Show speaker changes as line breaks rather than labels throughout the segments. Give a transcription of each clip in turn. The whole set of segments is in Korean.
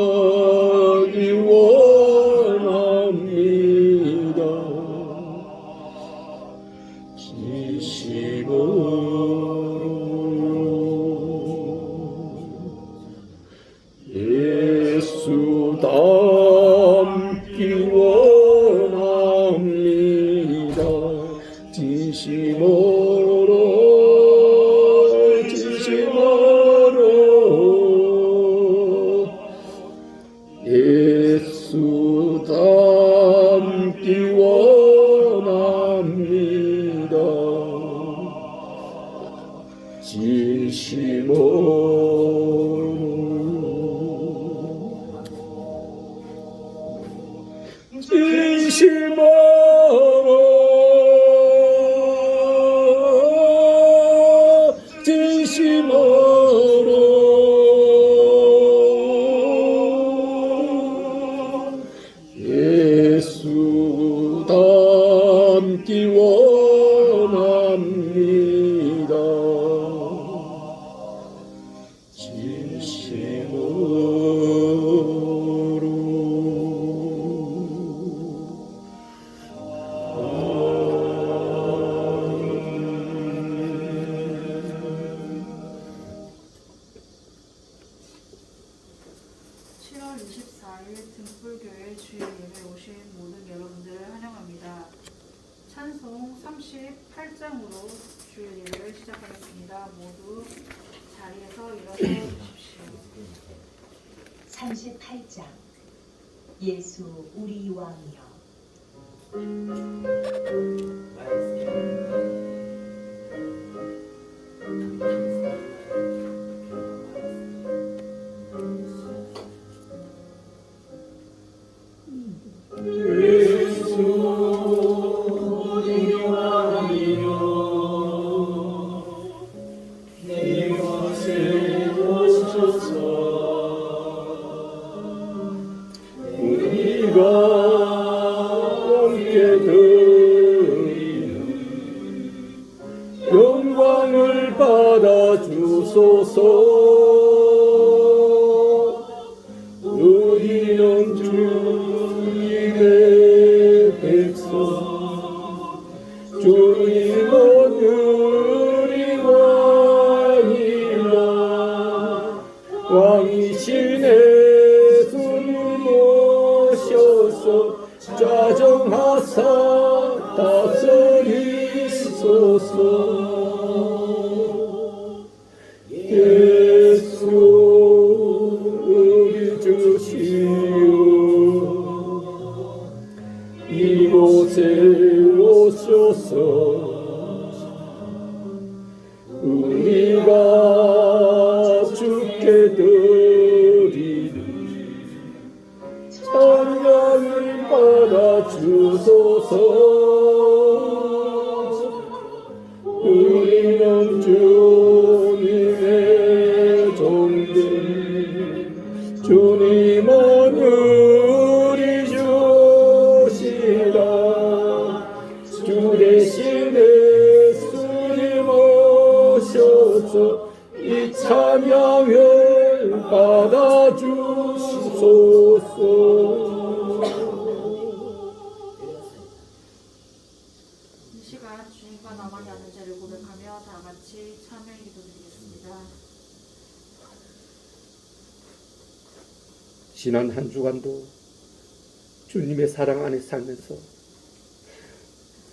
거룩하기 원합니다. 진심으로 예수 닮기 원합니다. 진심으로 예수 닮기 원합니다. 예수 닮기 원합니다. 진심으로.
등불교회 주일 예배 오신 모든 여러분들을 환영합니다. 찬송 38장으로 주일 예배를 시작하겠습니다. 모두 자리에서 일어서 주십시오.
38장 예수 우리 왕이여.
영광을 받아 주소서. 우리는 주님의 백성, 주님은 우리 왕이라. 왕이신 예수님 모셔서 자정하사 다스리소서. 예수 우리 주시오. 이곳에 오셔서 우리가 주께 드리는 찬양을 받아 주소서. 우리는 주님의 종들, 주님은 우리 주시라. 주 대신 예수님 오셔서 이 찬양을 받아 주소서.
주님과 나만이 아는 죄를 고백하며 다 같이 참여 기도드리겠습니다.
지난 한 주간도 주님의 사랑 안에 살면서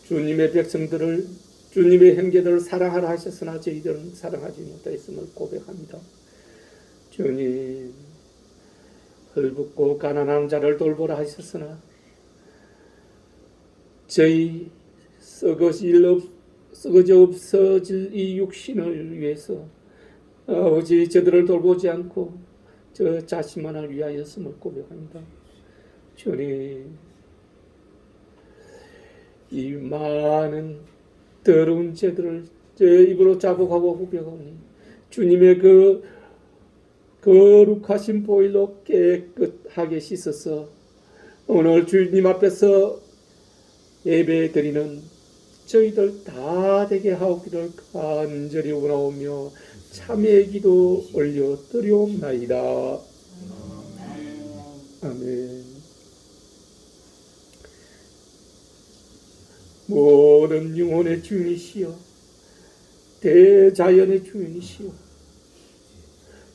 주님의 백성들을, 주님의 형제들을 사랑하라 하셨으나 저희들은 사랑하지 못하였음을 고백합니다. 주님, 헐벗고 가난한 자를 돌보라 하셨으나 저희 썩어져 없어질 이 육신을 위해서 아버지 저들을 돌보지 않고 저 자신만을 위하였음을 고백합니다. 주님, 이 많은 더러운 죄들을 제 입으로 자복하고 고백하오니 주님의 그 거룩하신 보일로 깨끗하게 씻어서 오늘 주님 앞에서 예배드리는 저희들 다 되게 하옵기를 간절히 원하오며 참회의 기도 올려드리옵나이다. 아멘. 모든 영혼의 주인이시여 대자연의 주인이시여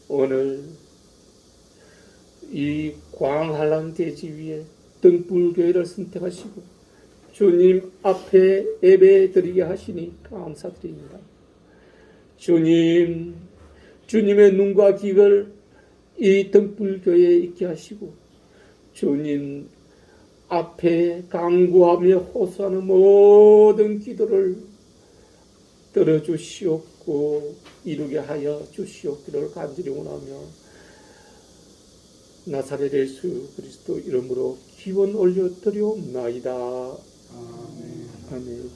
오늘 이 광활한 대지 위에 등불교회를 선택하시고 주님 앞에 예배드리게 하시니 감사드립니다. 주님, 주님의 눈과 귀를 이 등불교회에 있게 하시고 주님 앞에 간구하며 호소하는 모든 기도를 들어주시옵고 이루게 하여 주시옵기를 간절히 원하며 나사렛 예수 그리스도 이름으로 기원 올려드리옵나이다. 아멘. 아멘.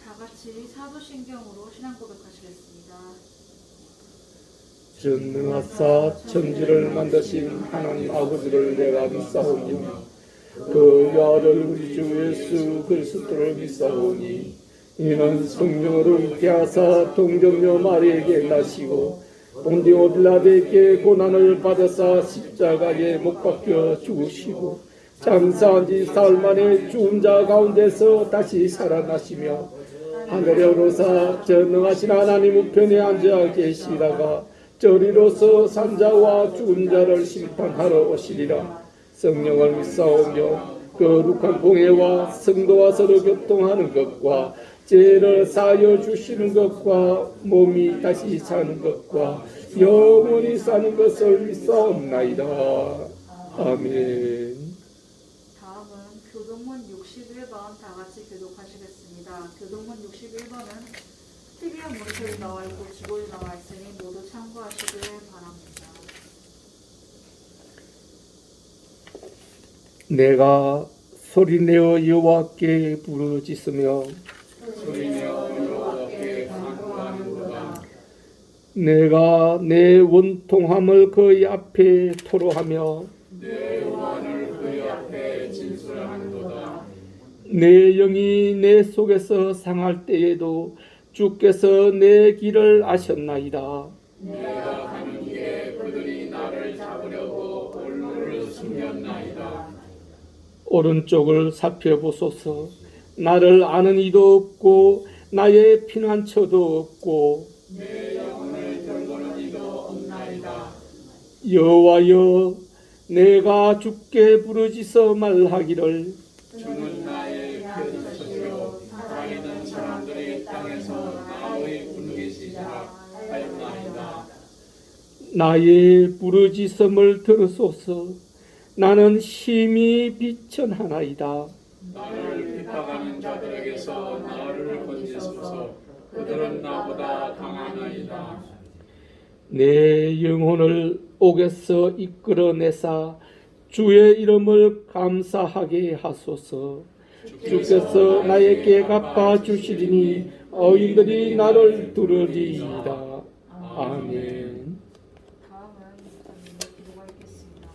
다 같이 사도신경으로 신앙 고백하시겠습니다.
전능하사 천지를 만드신 하나님 아버지를 내가 믿사오며 그 아들 우리 주 예수 그리스도를 믿사오니 이는 성령으로 잉태하사 동정녀 마리에게 나시고 본디오 빌라도에게 고난을 받아사 십자가에 못 박혀 죽으시고 장사한 지 사흘 만에 죽은 자 가운데서 다시 살아나시며 하늘에 오르사 전능하신 하나님 우편에 앉아 계시다가 저리로서 산자와 죽은 자를 심판하러 오시리라. 성령을 믿사오며 거룩한 공회와 성도와 서로 교통하는 것과 죄를 사하여 주시는 것과 몸이 다시 사는 것과 영원히 사는 것을 믿사옵나이다. 아멘.
다음은 교동문 61번 다 같이 교독하시겠습니다. 교동문 61번은 TV에 모니터에 나와 있고 지도에 나와 있으니 모두 참고하시길 바랍니다.
내가 소리내어 여호와께 부르짖으며 내가 내 원통함을 그의 앞에 토로하며 내 영이 내 속에서 상할 때에도 주께서 내 길을 아셨나이다.
내가 가는 길에 그들이 나를 잡으려고 올무를 숨겼나이다.
오른쪽을 살펴보소서. 나를 아는 이도 없고 나의 피난처도 없고
내 영혼을 돌보는 이도 없나이다.
여호와여 내가 주께 부르짖어 말하기를
주는 나의 곁이시오 살아있는 사람들이 땅에서 나의 군계시라 하였나이다.
나의 부르짖음을 들으소서. 나는 심히 비천하나이다.
나를 핍박하는 자들에게서 나를 건지소서. 그들은 나보다 강하나이다.
내 영혼을 옥에서 이끌어내사 주의 이름을 감사하게 하소서. 주께서 나에게 갚아 주시리니 어인들이 나를 두르리이다. 아멘.
다음은 목사님의 기도가 있겠습니다.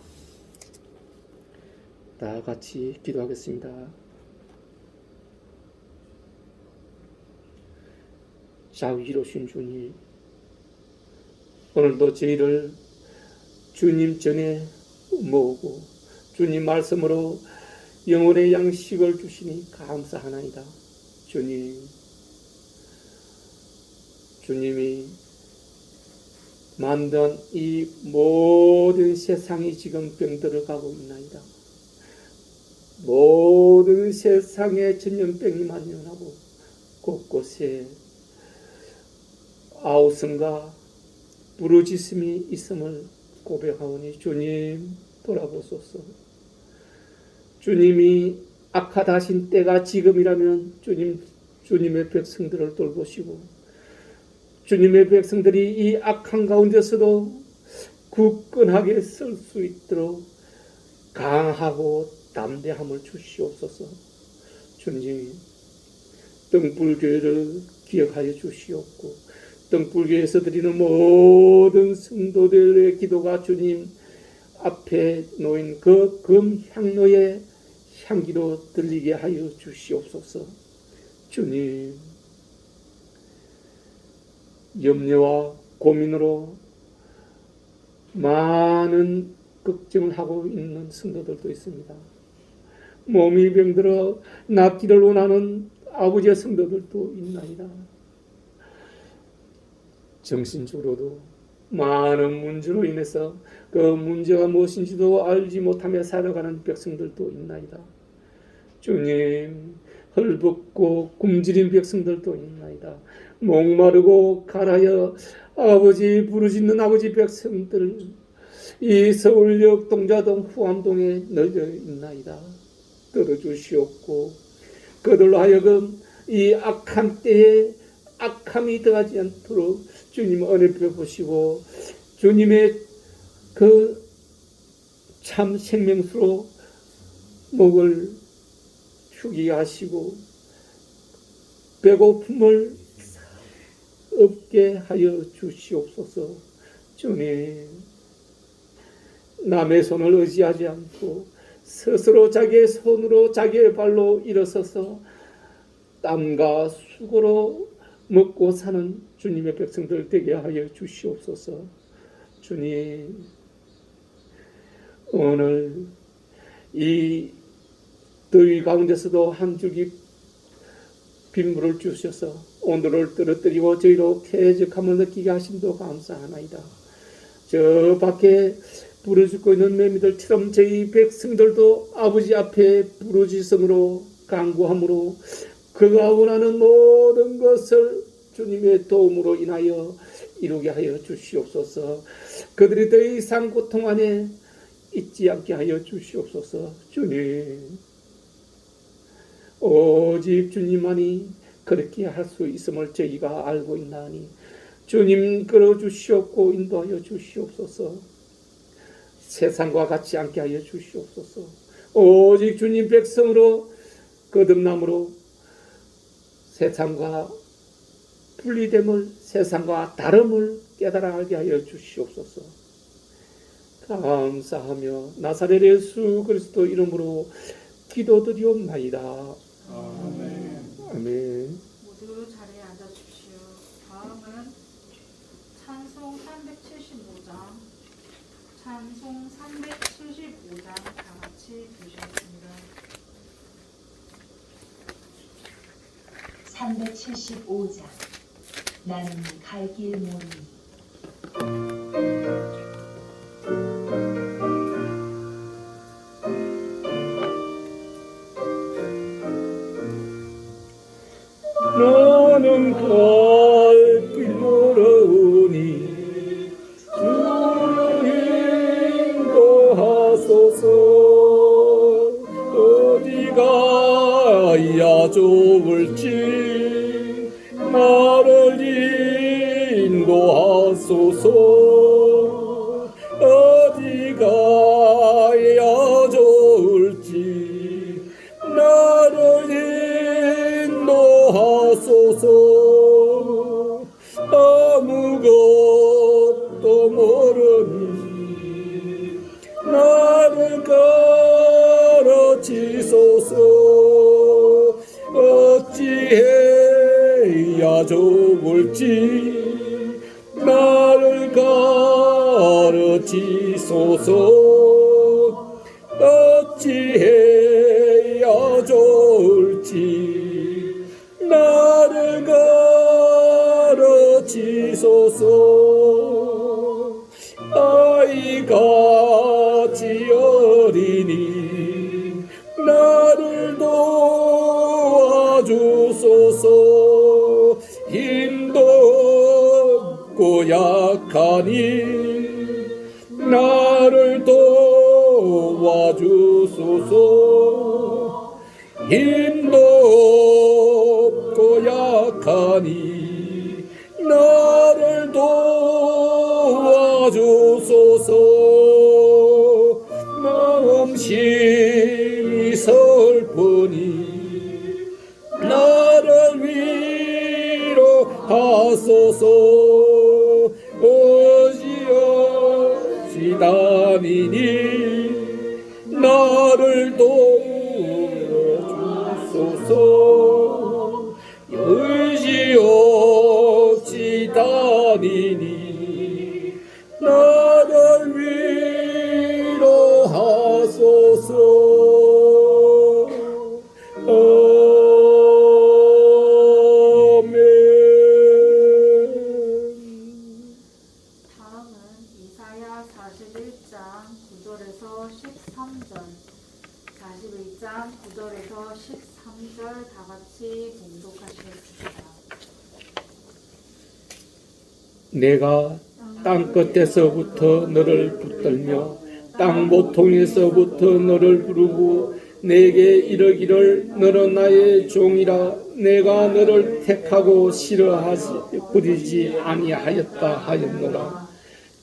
다 같이 기도하겠습니다. 자비로우신 주님, 오늘도 저희를 주님 전에 모으고 주님 말씀으로 영혼의 양식을 주시니 감사하나이다. 주님이 만든 이 모든 세상이 지금 병들어 가고 있나이다. 모든 세상에 전염병이 만연하고 곳곳에 아우성과 부르짖음이 있음을 고백하오니 주님 돌아보소서. 주님이 악하다신 때가 지금이라면 주님의 백성들을 돌보시고 주님의 백성들이 이 악한 가운데서도 굳건하게 설 수 있도록 강하고 담대함을 주시옵소서. 주님 등불교회를 기억하여 주시옵고 등불교에서 드리는 모든 성도들의 기도가 주님 앞에 놓인 그 금향로의 향기로 들리게 하여 주시옵소서. 주님, 염려와 고민으로 많은 걱정을 하고 있는 성도들도 있습니다. 몸이 병들어 낫기를 원하는 아버지의 성도들도 있나이다. 정신적으로도 많은 문제로 인해서 그 문제가 무엇인지도 알지 못하며 살아가는 백성들도 있나이다. 주님, 헐벗고 굶주린 백성들도 있나이다. 목마르고 가라여 아버지 부르짖는 아버지 백성들, 이 서울역 동자동 후암동에 널려 있나이다. 들어주시옵고 그들로 하여금 이 악한 때에 악함이 더하지 않도록 주님 은혜 베푸시고 주님의 그 참 생명수로 목을 휴게 하시고 배고픔을 없게 하여 주시옵소서. 주님, 남의 손을 의지하지 않고 스스로 자기의 손으로 자기의 발로 일어서서 땀과 수고로 먹고 사는 주님의 백성들 되게 하여 주시옵소서. 주님, 오늘 이 더위 가운데서도 한 줄기 빗물을 주셔서 온도를 떨어뜨리고 저희로 쾌적함을 느끼게 하심도 감사하나이다. 저 밖에 부르짖고 있는 매미들처럼 저희 백성들도 아버지 앞에 부르짖음으로 간구함으로 그가 원하는 모든 것을 주님의 도움으로 인하여 이루게 하여 주시옵소서. 그들이 더 이상 고통 안에 있지 않게 하여 주시옵소서. 주님, 오직 주님만이 그렇게 할 수 있음을 저희가 알고 있나니 주님 끌어주시옵고 인도하여 주시옵소서. 세상과 같이 않게 하여 주시옵소서. 오직 주님 백성으로 거듭남으로 세상과 분리됨을, 세상과 다름을 깨달아 알게 하여 주시옵소서. 감사하며 나사렛 예수 그리스도 이름으로 기도드리옵나이다.
아멘.
아멘.
모두 자리에 앉아주십시오. 다음은 찬송 375장, 찬송 375장 다 같이 부르시겠습니다.
375장 나는 갈 길 모르니
나는 갈 길 모르니 주여 인도하소서. 어디가 야 좋을지 나를 인도하소서. 어디가 야 좋을지 나를 인도하소서. 아무것도 모르니 나를 가르치소서. 어찌해야 좋을지 나를 가르치소서. 어찌해야 좋을지 나를 가르치소서. 아이같이 어리니 나를 도와주소서. 힘도 없고 약하니 나를 도와주소서. 힘도 없고 약하니 나를 도와주소서. 마음심이 슬프니 나를 위로하소서.
13절, 41장 9절에서 13절 다 같이 봉독하시겠습니다.
내가 땅 끝에서부터 너를 붙들며 땅 모퉁이에서부터 너를 부르고 내게 이르기를 너는 나의 종이라 내가 너를 택하고 싫어하지 부리지 아니하였다 하였노라.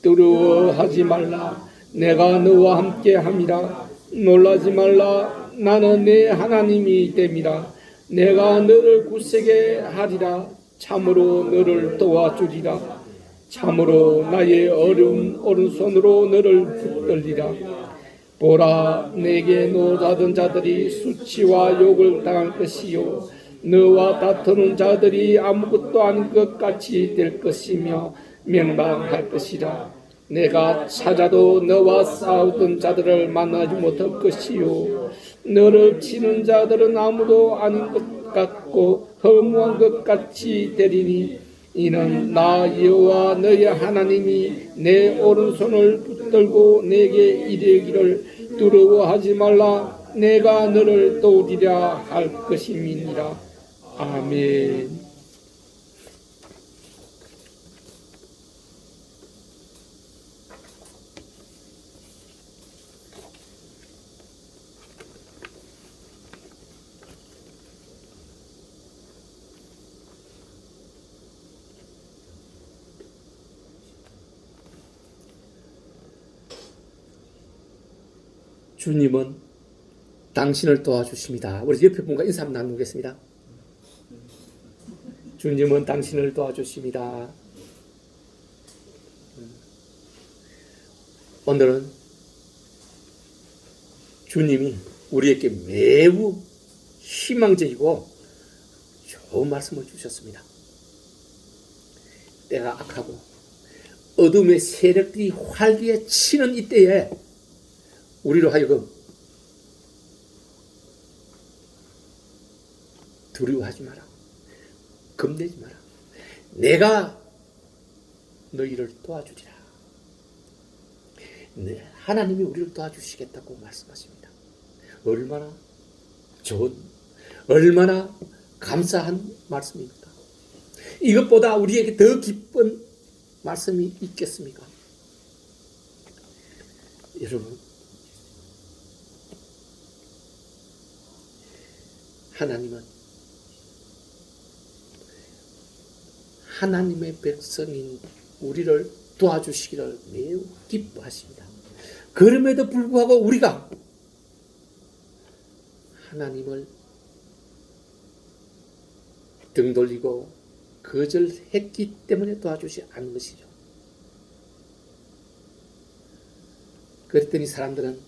두려워하지 말라. 내가 너와 함께 함이라. 놀라지 말라. 나는 내 하나님이 됨이라. 내가 너를 굳세게 하리라. 참으로 너를 도와주리라. 참으로 나의 오른손으로 너를 붙들리라. 보라, 내게 노하던 자들이 수치와 욕을 당할 것이요 너와 다투는 자들이 아무것도 아닌 것 같이 될 것이며 멸망할 것이라. 내가 찾아도 너와 싸우던 자들을 만나지 못할 것이요 너를 치는 자들은 아무도 아닌 것 같고 허무한 것 같이 되리니 이는 나 여호와 너의 하나님이 내 오른손을 붙들고 내게 이르기를 두려워하지 말라. 내가 너를 도우리라 할 것임이니라. 아멘. 주님은 당신을 도와주십니다. 우리 옆에 분과 인사 한번 나누겠습니다. 주님은 당신을 도와주십니다. 오늘은 주님이 우리에게 매우 희망적이고 좋은 말씀을 주셨습니다. 때가 악하고 어둠의 세력들이 활기에 치는 이때에 우리로 하여금 두려워하지 마라. 겁내지 마라. 내가 너희를 도와주리라. 네, 하나님이 우리를 도와주시겠다고 말씀하십니다. 얼마나 좋은, 얼마나 감사한 말씀입니까? 이것보다 우리에게 더 기쁜 말씀이 있겠습니까? 여러분, 하나님은 하나님의 백성인 우리를 도와주시기를 매우 기뻐하십니다. 그럼에도 불구하고 우리가 하나님을 등 돌리고 거절했기 때문에 도와주지 않은 것이죠. 그랬더니 사람들은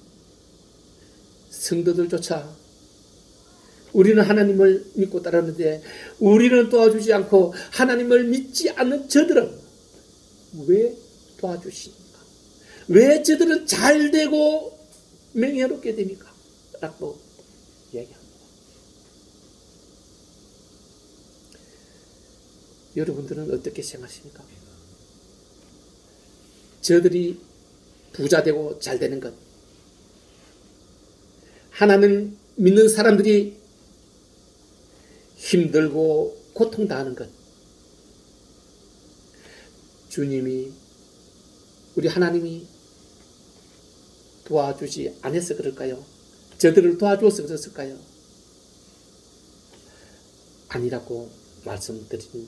성도들조차 우리는 하나님을 믿고 따르는데 우리는 도와주지 않고 하나님을 믿지 않는 저들은 왜 도와주십니까? 왜 저들은 잘 되고 명예롭게 됩니까? 라고 이야기합니다. 여러분들은 어떻게 생각하십니까? 저들이 부자 되고 잘 되는 것, 하나님 믿는 사람들이 힘들고 고통당하는 것, 주님이 우리 하나님이 도와주지 않아서 그럴까요? 저들을 도와주어서 그랬을까요? 아니라고 말씀드린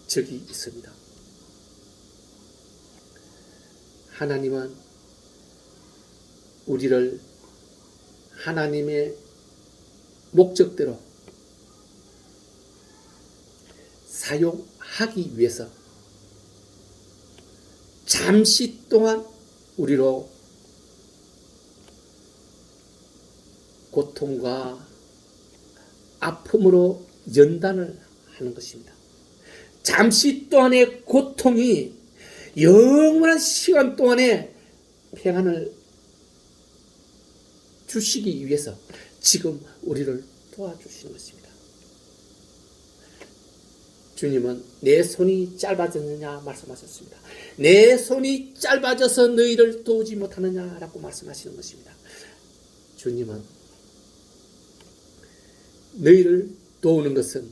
적이 있습니다. 하나님은 우리를 하나님의 목적대로 사용하기 위해서 잠시 동안 우리로 고통과 아픔으로 연단을 하는 것입니다. 잠시 동안의 고통이 영원한 시간 동안의 평안을 주시기 위해서 지금 우리를 도와주시는 것입니다. 주님은 내 손이 짧아졌느냐 말씀하셨습니다. 내 손이 짧아져서 너희를 도우지 못하느냐라고 말씀하시는 것입니다. 주님은 너희를 도우는 것은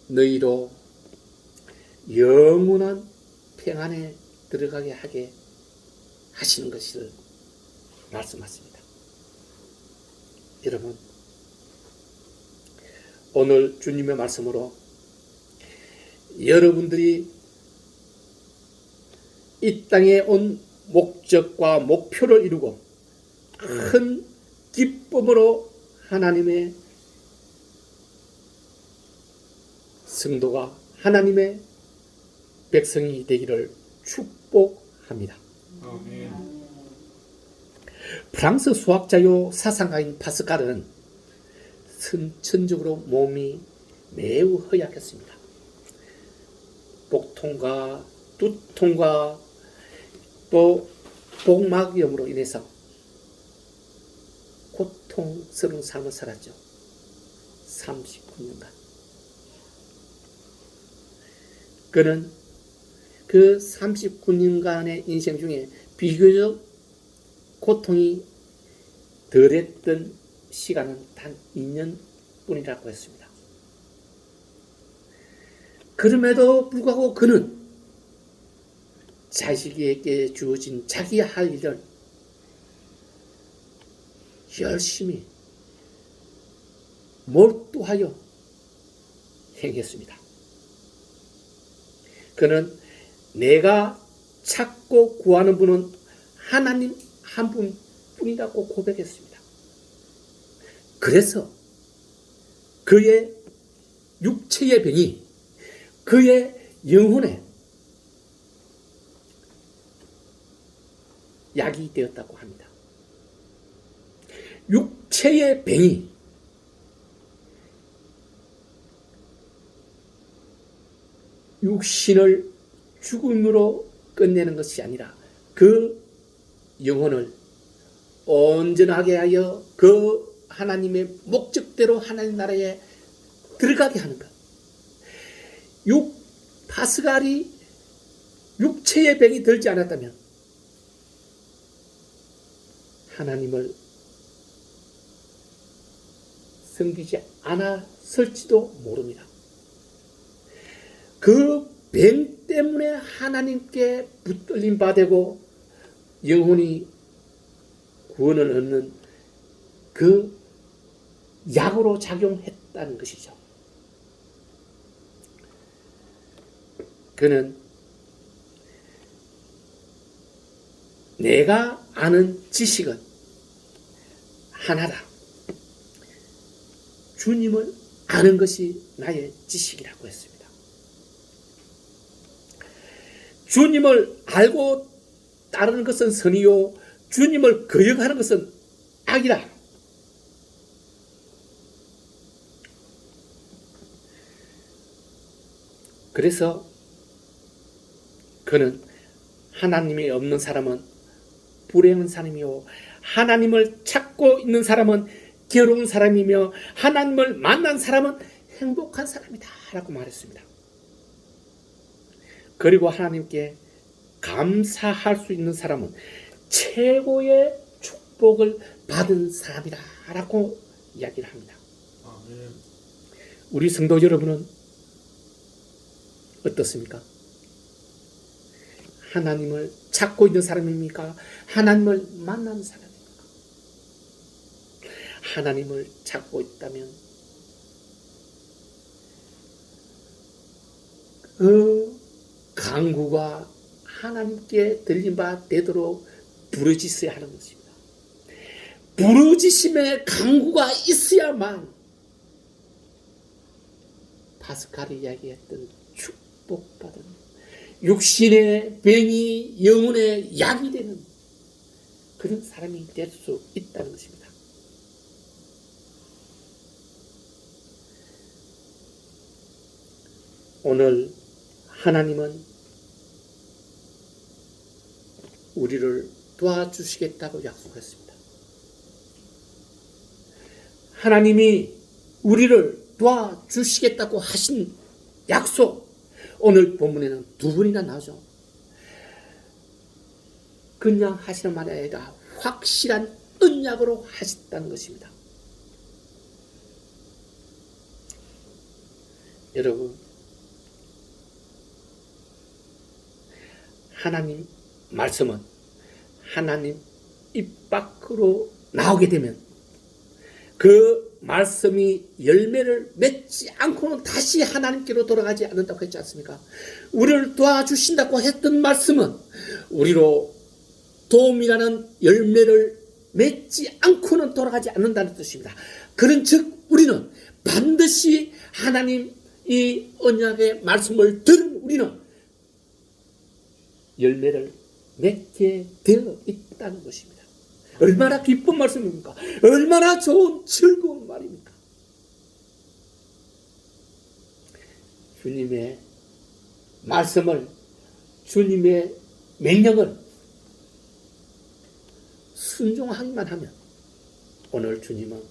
너희로 영원한 평안에 들어가게 하게 하시는 것을 말씀하십니다. 여러분, 오늘 주님의 말씀으로 여러분들이 이 땅에 온 목적과 목표를 이루고 큰 기쁨으로 하나님의 성도가 하나님의 백성이 되기를 축복합니다.
아멘.
프랑스 수학자요 사상가인 파스칼은 선천적으로 몸이 매우 허약했습니다. 복통과 두통과 또 복막염으로 인해서 고통스러운 삶을 살았죠. 39년간. 그는 그 39년간의 인생 중에 비교적 고통이 덜했던 시간은 단 2년뿐이라고 했습니다. 그럼에도 불구하고 그는 자식에게 주어진 자기 할 일을 열심히 몰두하여 행했습니다. 그는 내가 찾고 구하는 분은 하나님 한 분뿐이라고 고백했습니다. 그래서 그의 육체의 병이 그의 영혼에 약이 되었다고 합니다. 육체의 병이 육신을 죽음으로 끝내는 것이 아니라 그 영혼을 온전하게 하여 그 하나님의 목적대로 하나님 나라에 들어가게 하는 것. 파스칼이 육체의 병이 들지 않았다면 하나님을 섬기지 않았을지도 모릅니다. 그 병 때문에 하나님께 붙들림 받고 영혼이 구원을 얻는 그 약으로 작용했다는 것이죠. 그는 내가 아는 지식은 하나다. 주님을 아는 것이 나의 지식이라고 했습니다. 주님을 알고 따르는 것은 선이요 주님을 거역하는 것은 악이라. 그래서 그는 하나님이 없는 사람은 불행한 사람이요 하나님을 찾고 있는 사람은 괴로운 사람이며 하나님을 만난 사람은 행복한 사람이다 라고 말했습니다. 그리고 하나님께 감사할 수 있는 사람은 최고의 축복을 받은 사람이다 라고 이야기를 합니다.
아멘.
우리 성도 여러분은 어떻습니까? 하나님을 찾고 있는 사람입니까? 하나님을 만나는 사람입니까? 하나님을 찾고 있다면 그 간구가 하나님께 들린 바 되도록 부르짖어야 하는 것입니다. 부르짖음의 간구가 있어야만 파스칼이 이야기했던 축복받은 육신의 병이 영혼의 약이 되는 그런 사람이 될 수 있다는 것입니다. 오늘 하나님은 우리를 도와주시겠다고 약속했습니다. 하나님이 우리를 도와주시겠다고 하신 약속, 오늘 본문에는 두 번이나 나오죠. 그냥 하시는 말이 아니라 확실한 언약으로 하셨다는 것입니다. 여러분, 하나님 말씀은 하나님 입 밖으로 나오게 되면 그 말씀이 열매를 맺지 않고는 다시 하나님께로 돌아가지 않는다고 했지 않습니까? 우리를 도와주신다고 했던 말씀은 우리로 도움이라는 열매를 맺지 않고는 돌아가지 않는다는 뜻입니다. 그런 즉 우리는 반드시 하나님 이 언약의 말씀을 들은 우리는 열매를 맺게 되어 있다는 것입니다. 얼마나 기쁜 말씀입니까? 얼마나 좋은 즐거운 말입니까? 주님의 말씀을, 주님의 명령을 순종하기만 하면 오늘 주님은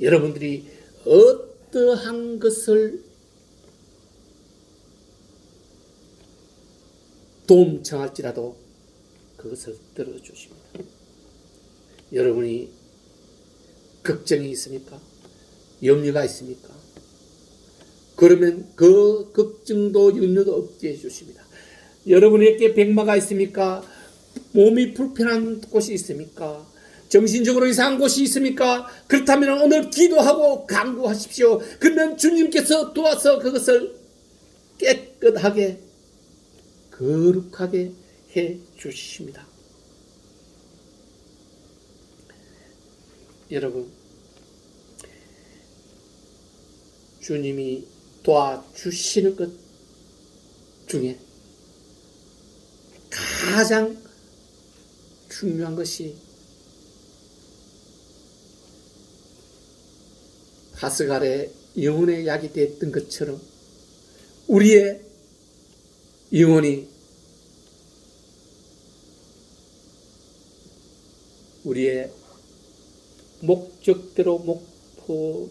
여러분들이 어떠한 것을 도움 청할지라도 그것을 들어주십니다. 여러분이 걱정이 있습니까? 염려가 있습니까? 그러면 그 걱정도 염려도 없게 해주십니다. 여러분에게 백마가 있습니까? 몸이 불편한 곳이 있습니까? 정신적으로 이상한 곳이 있습니까? 그렇다면 오늘 기도하고 간구하십시오. 그러면 주님께서 도와서 그것을 깨끗하게 거룩하게 해 주십니다. 여러분, 주님이 도와주시는 것 중에 가장 중요한 것이 파스갈의 영혼의 약이 됐던 것처럼 우리의 영혼이 우리의 목적대로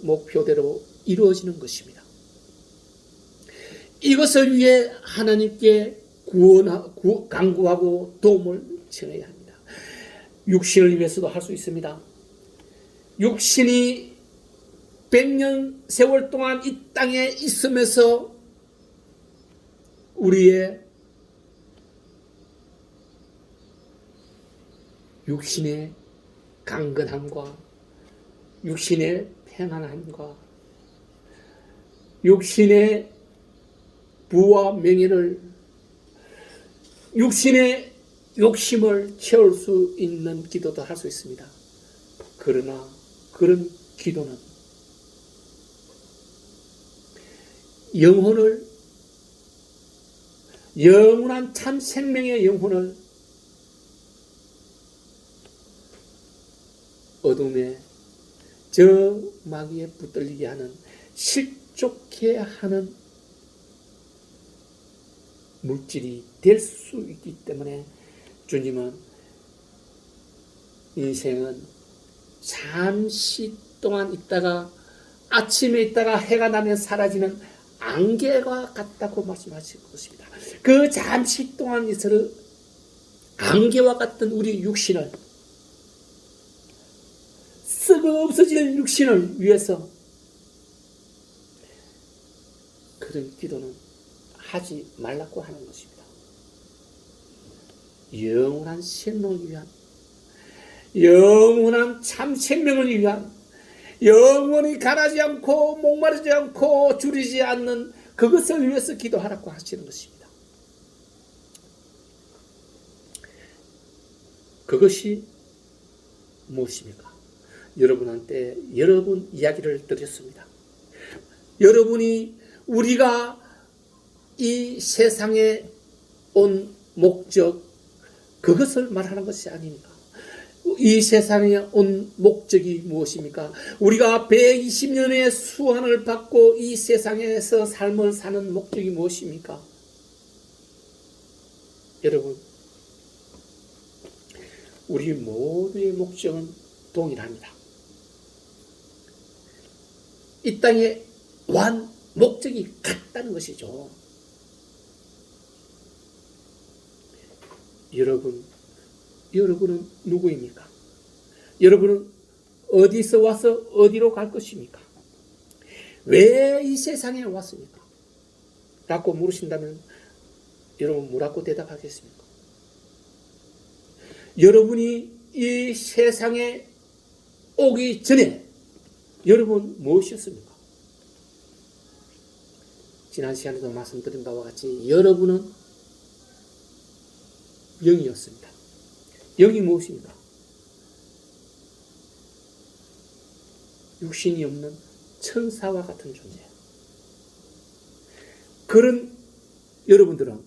목표대로 이루어지는 것입니다. 이것을 위해 하나님께 간구하고 도움을 청해야 합니다. 육신을 위해서도 할 수 있습니다. 육신이 100년 세월 동안 이 땅에 있으면서 우리의 육신의 강건함과 육신의 평안함과 육신의 부와 명예를, 육신의 욕심을 채울 수 있는 기도도 할 수 있습니다. 그러나 그런 기도는 영혼을, 영원한 참 생명의 영혼을 어둠에 저 마귀에 붙들리게 하는, 실족해 하는 물질이 될 수 있기 때문에 주님은 인생은 잠시 동안 있다가 아침에 있다가 해가 나면 사라지는 안개와 같다고 말씀하신 것입니다. 그 잠시 동안 있을 안개와 같은 우리 육신을, 썩어 없어질 육신을 위해서 그런 기도는 하지 말라고 하는 것입니다. 영원한 생명을 위한, 영원한 참 생명을 위한, 영원히 가라지 않고 목마르지 않고 줄이지 않는 그것을 위해서 기도하라고 하시는 것입니다. 그것이 무엇입니까? 여러분한테 여러분 이야기를 드렸습니다. 여러분이 우리가 이 세상에 온 목적, 그것을 말하는 것이 아닙니까? 이 세상에 온 목적이 무엇입니까? 우리가 120년의 수환을 받고 이 세상에서 삶을 사는 목적이 무엇입니까? 여러분, 우리 모두의 목적은 동일합니다. 이 땅에 완 목적이 같다는 것이죠. 여러분은 누구입니까? 여러분은 어디서 와서 어디로 갈 것입니까? 왜 이 세상에 왔습니까? 라고 물으신다면 여러분 뭐라고 대답하겠습니까? 여러분이 이 세상에 오기 전에 여러분 무엇이었습니까? 지난 시간에도 말씀드린 바와 같이 여러분은 영이었습니다. 영이 무엇입니까? 육신이 없는 천사와 같은 존재예요. 그런 여러분들은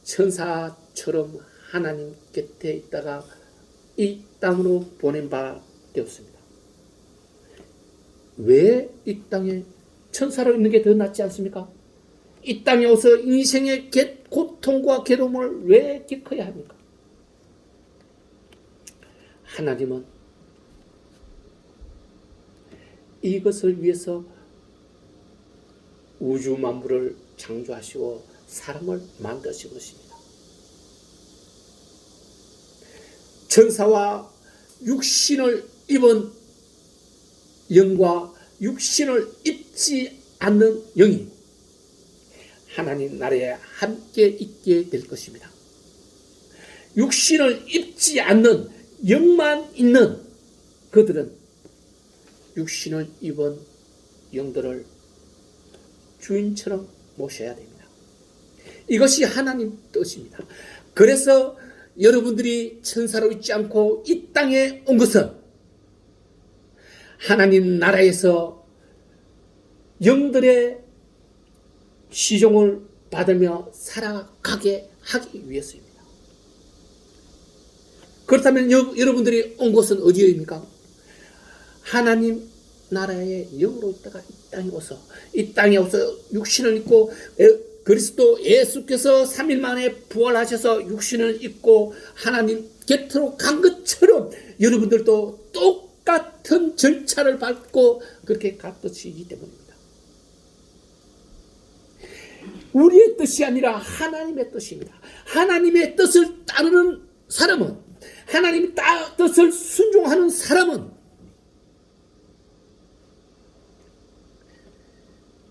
천사처럼 하나님 곁에 있다가 이 땅으로 보낸 바 되었습니다. 왜 이 땅에 천사로 있는 게 더 낫지 않습니까? 이 땅에 와서 인생의 고통과 괴로움을 왜 겪어야 합니까? 하나님은 이것을 위해서 우주 만물을 창조하시고 사람을 만드신 것입니다. 천사와 육신을 입은 영과 육신을 입지 않는 영이 하나님 나라에 함께 있게 될 것입니다. 육신을 입지 않는 영만 있는 그들은 육신을 입은 영들을 주인처럼 모셔야 됩니다. 이것이 하나님 뜻입니다. 그래서 여러분들이 천사로 있지 않고 이 땅에 온 것은 하나님 나라에서 영들의 시종을 받으며 살아가게 하기 위해서입니다. 그렇다면 여러분들이 온 곳은 어디입니까? 하나님 나라의 영으로 있다가 이 땅에 와서 육신을 입고 그리스도 예수께서 3일 만에 부활하셔서 육신을 입고 하나님 곁으로 간 것처럼 여러분들도 똑같은 절차를 밟고 그렇게 갈 것이기 때문입니다. 우리의 뜻이 아니라 하나님의 뜻입니다. 하나님의 뜻을 따르는 사람은, 하나님의 뜻을 순종하는 사람은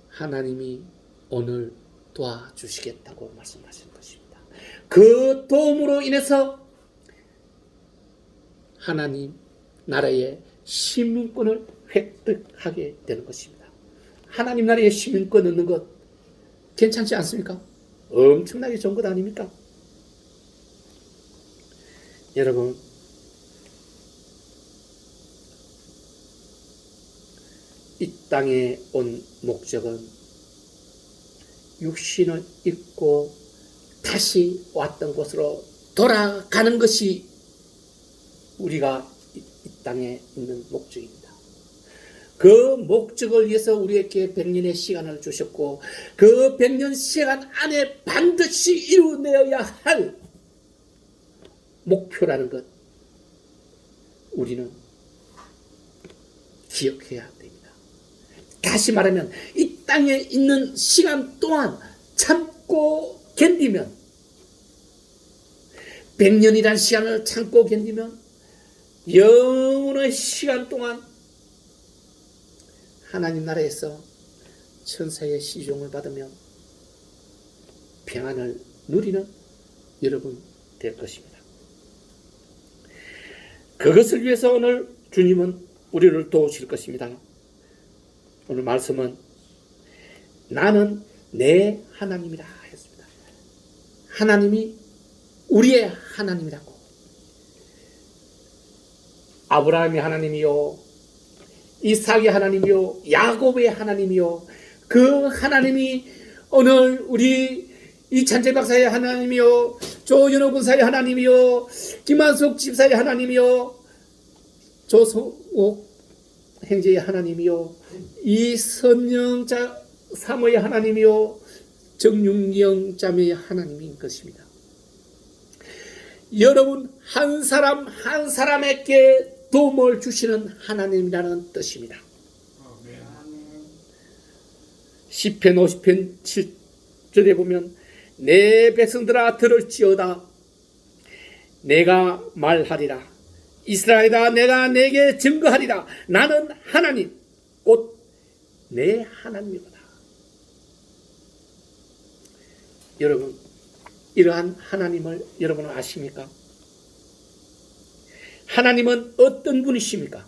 하나님이 오늘 도와주시겠다고 말씀하신 것입니다. 그 도움으로 인해서 하나님 나라의 시민권을 획득하게 되는 것입니다. 하나님 나라의 시민권 얻는 것 괜찮지 않습니까? 엄청나게 좋은 것 아닙니까? 여러분, 이 땅에 온 목적은 육신을 입고 다시 왔던 곳으로 돌아가는 것이 우리가 이 땅에 있는 목적입니다. 그 목적을 위해서 우리에게 100년의 시간을 주셨고 그 100년 시간 안에 반드시 이루어내어야 할 목표라는 것 우리는 기억해야 됩니다. 다시 말하면 이 땅에 있는 시간 동안 참고 견디면 100년이라는 시간을 참고 견디면 영원의 시간 동안 하나님 나라에서 천사의 시종을 받으며 평안을 누리는 여러분 될 것입니다. 그것을 위해서 오늘 주님은 우리를 도우실 것입니다. 오늘 말씀은 나는 내 하나님이라 했습니다. 하나님이 우리의 하나님이라고. 아브라함의 하나님이요, 이삭의 하나님이요, 야곱의 하나님이요, 그 하나님이 오늘 우리 이찬재 박사의 하나님이요, 조연호 군사의 하나님이요, 김한석 집사의 하나님이요, 조성옥 행제의 하나님이요, 이선영 사모의 하나님이요, 정윤경 자매의 하나님인 것입니다. 여러분 한 사람 한 사람에게 도움을 주시는 하나님이라는 뜻입니다. 시편 50편 7절에 보면 내 백성들아 들을지어다 내가 말하리라 이스라엘아 내가 내게 증거하리라 나는 하나님 곧 내 하나님이로다. 여러분 이러한 하나님을 여러분은 아십니까? 하나님은 어떤 분이십니까?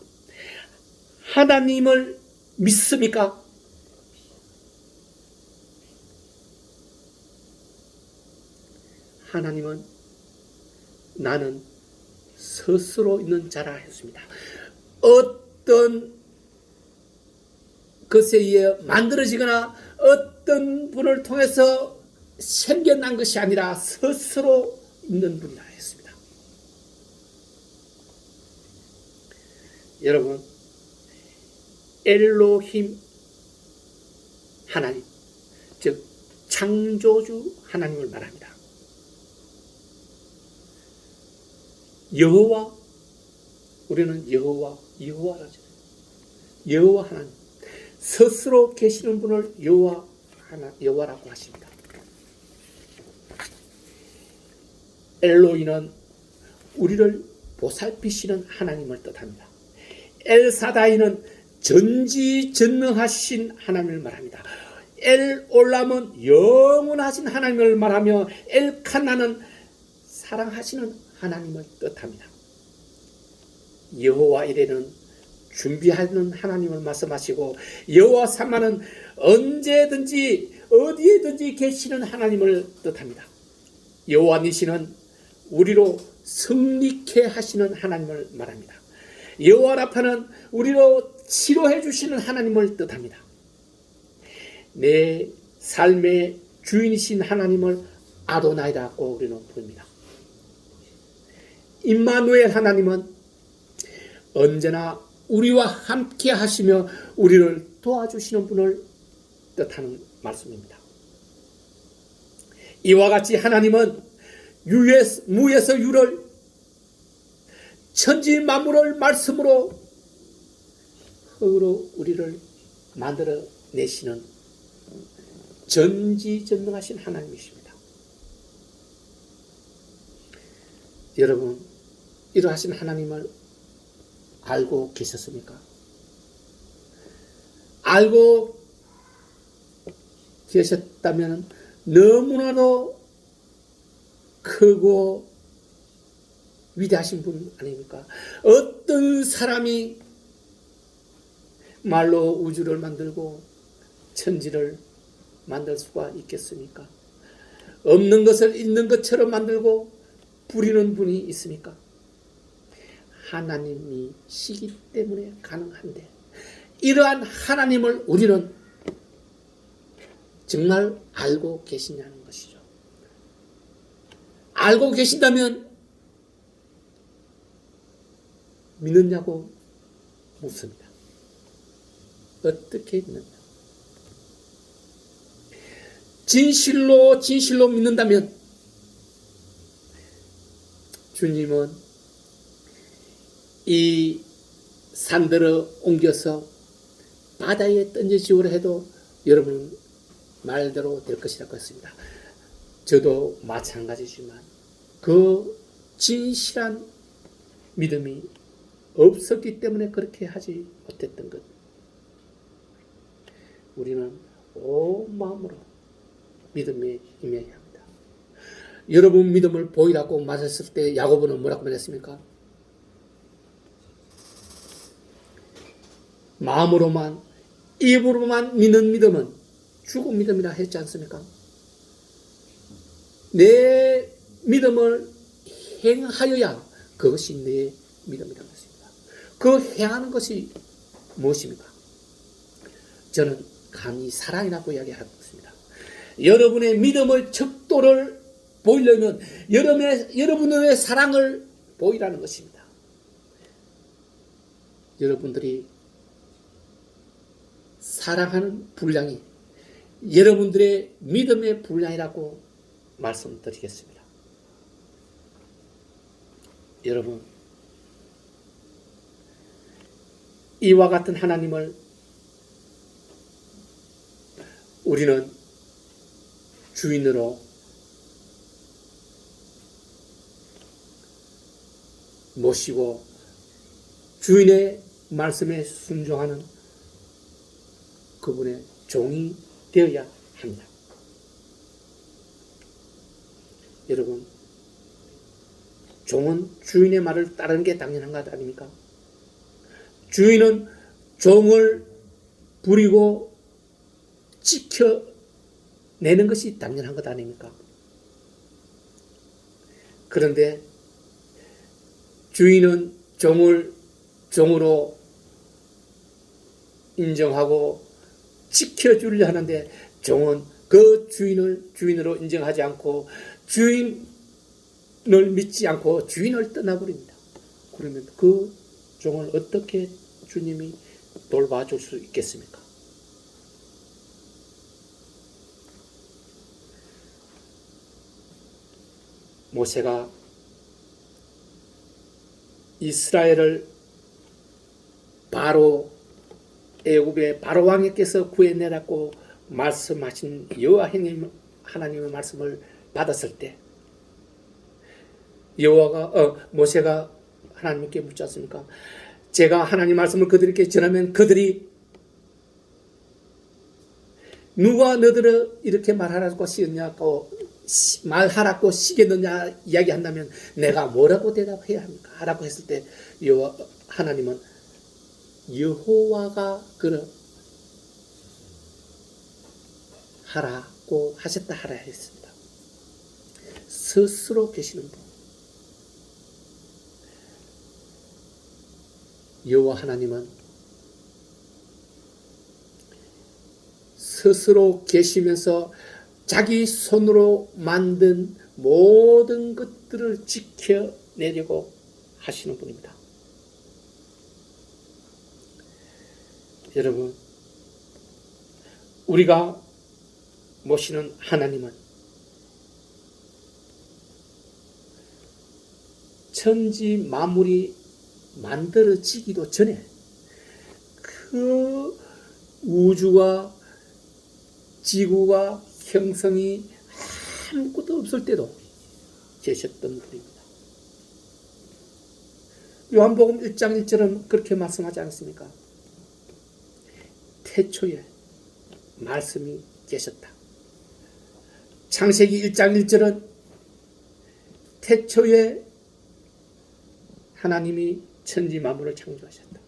하나님을 믿습니까? 하나님은 나는 스스로 있는 자라 했습니다. 어떤 것에 의해 만들어지거나 어떤 분을 통해서 생겨난 것이 아니라 스스로 있는 분이라 했습니다. 여러분 엘로힘 하나님 즉 창조주 하나님을 말합니다. 여호와 우리는 여호와라죠. 여호와 하나님 스스로 계시는 분을 여호와라고 하십니다. 엘로이는 우리를 보살피시는 하나님을 뜻합니다. 엘사다이는 전지전능하신 하나님을 말합니다. 엘올람은 영원하신 하나님을 말하며 엘칸나는 사랑하시는 하나님을 뜻합니다. 여호와 이레는 준비하는 하나님을 말씀하시고 여호와 삼마는 언제든지 어디에든지 계시는 하나님을 뜻합니다. 여호와 니시는 우리로 승리케 하시는 하나님을 말합니다. 여호와 라파는 우리로 치료해 주시는 하나님을 뜻합니다. 내 삶의 주인이신 하나님을 아도나이라고 우리는 부릅니다. 임마누엘 하나님은 언제나 우리와 함께 하시며 우리를 도와주시는 분을 뜻하는 말씀입니다. 이와 같이 하나님은 무에서 유를 천지 만물을 말씀으로 흙으로 우리를 만들어 내시는 전지전능하신 하나님이십니다. 여러분 이러하신 하나님을 알고 계셨습니까? 알고 계셨다면 너무나도 크고 위대하신 분 아닙니까? 어떤 사람이 말로 우주를 만들고 천지를 만들 수가 있겠습니까? 없는 것을 있는 것처럼 만들고 부리는 분이 있습니까? 하나님이시기 때문에 가능한데 이러한 하나님을 우리는 정말 알고 계시냐는 것이죠. 알고 계신다면 믿느냐고 묻습니다. 어떻게 믿느냐? 진실로 믿는다면 주님은 이 산들을 옮겨서 바다에 던져지오라 해도 여러분 말대로 될 것이라고 했습니다. 저도 마찬가지지만 그 진실한 믿음이 없었기 때문에 그렇게 하지 못했던 것. 우리는 온 마음으로 믿음에 임해야 합니다. 여러분 믿음을 보이라고 말했을 때 야고보는 뭐라고 말했습니까? 마음으로만 입으로만 믿는 믿음은 죽은 믿음이라 했지 않습니까? 내 믿음을 행하여야 그것이 내 믿음이라고 했습니다. 그 행하는 것이 무엇입니까? 저는 감히 사랑이라고 이야기하고 있습니다. 여러분의 믿음의 척도를 보이려면 여러분의 사랑을 보이라는 것입니다. 여러분들이 사랑하는 분량이 여러분들의 믿음의 분량이라고 말씀드리겠습니다. 여러분, 이와 같은 하나님을 우리는 주인으로 모시고 주인의 말씀에 순종하는 그분의 종이 되어야 합니다. 여러분, 종은 주인의 말을 따르는 게 당연한 것 아닙니까? 주인은 종을 부리고 지켜내는 것이 당연한 것 아닙니까? 그런데 주인은 종을 종으로 인정하고 지켜주려 하는데 종은 그 주인을 주인으로 인정하지 않고 주인을 믿지 않고 주인을 떠나버립니다. 그러면 그 종을 어떻게 주님이 돌봐줄 수 있겠습니까? 모세가 이스라엘을 바로 애굽의 바로 왕에게서 구해내라고 말씀하신 여호와 하나님의 말씀을 받았을 때 모세가 하나님께 묻지 않습니까? 제가 하나님 말씀을 그들에게 전하면 그들이 누가 너들을 이렇게 말하라고 시켰느냐 이야기한다면 내가 뭐라고 대답해야 합니까? 하라고 했을 때 하나님은 여호와가 하라고 하셨다 하라 했습니다. 스스로 계시는 분 여호와 하나님은 스스로 계시면서 자기 손으로 만든 모든 것들을 지켜내려고 하시는 분입니다. 여러분, 우리가 모시는 하나님은 천지 만물이 만들어지기도 전에 그 우주와 지구가 형성이 아무것도 없을 때도 계셨던 분입니다. 요한복음 1장 1절은 그렇게 말씀하지 않습니까? 태초에 말씀이 계셨다. 창세기 1장 1절은 태초에 하나님이 천지 만물을 창조하셨다.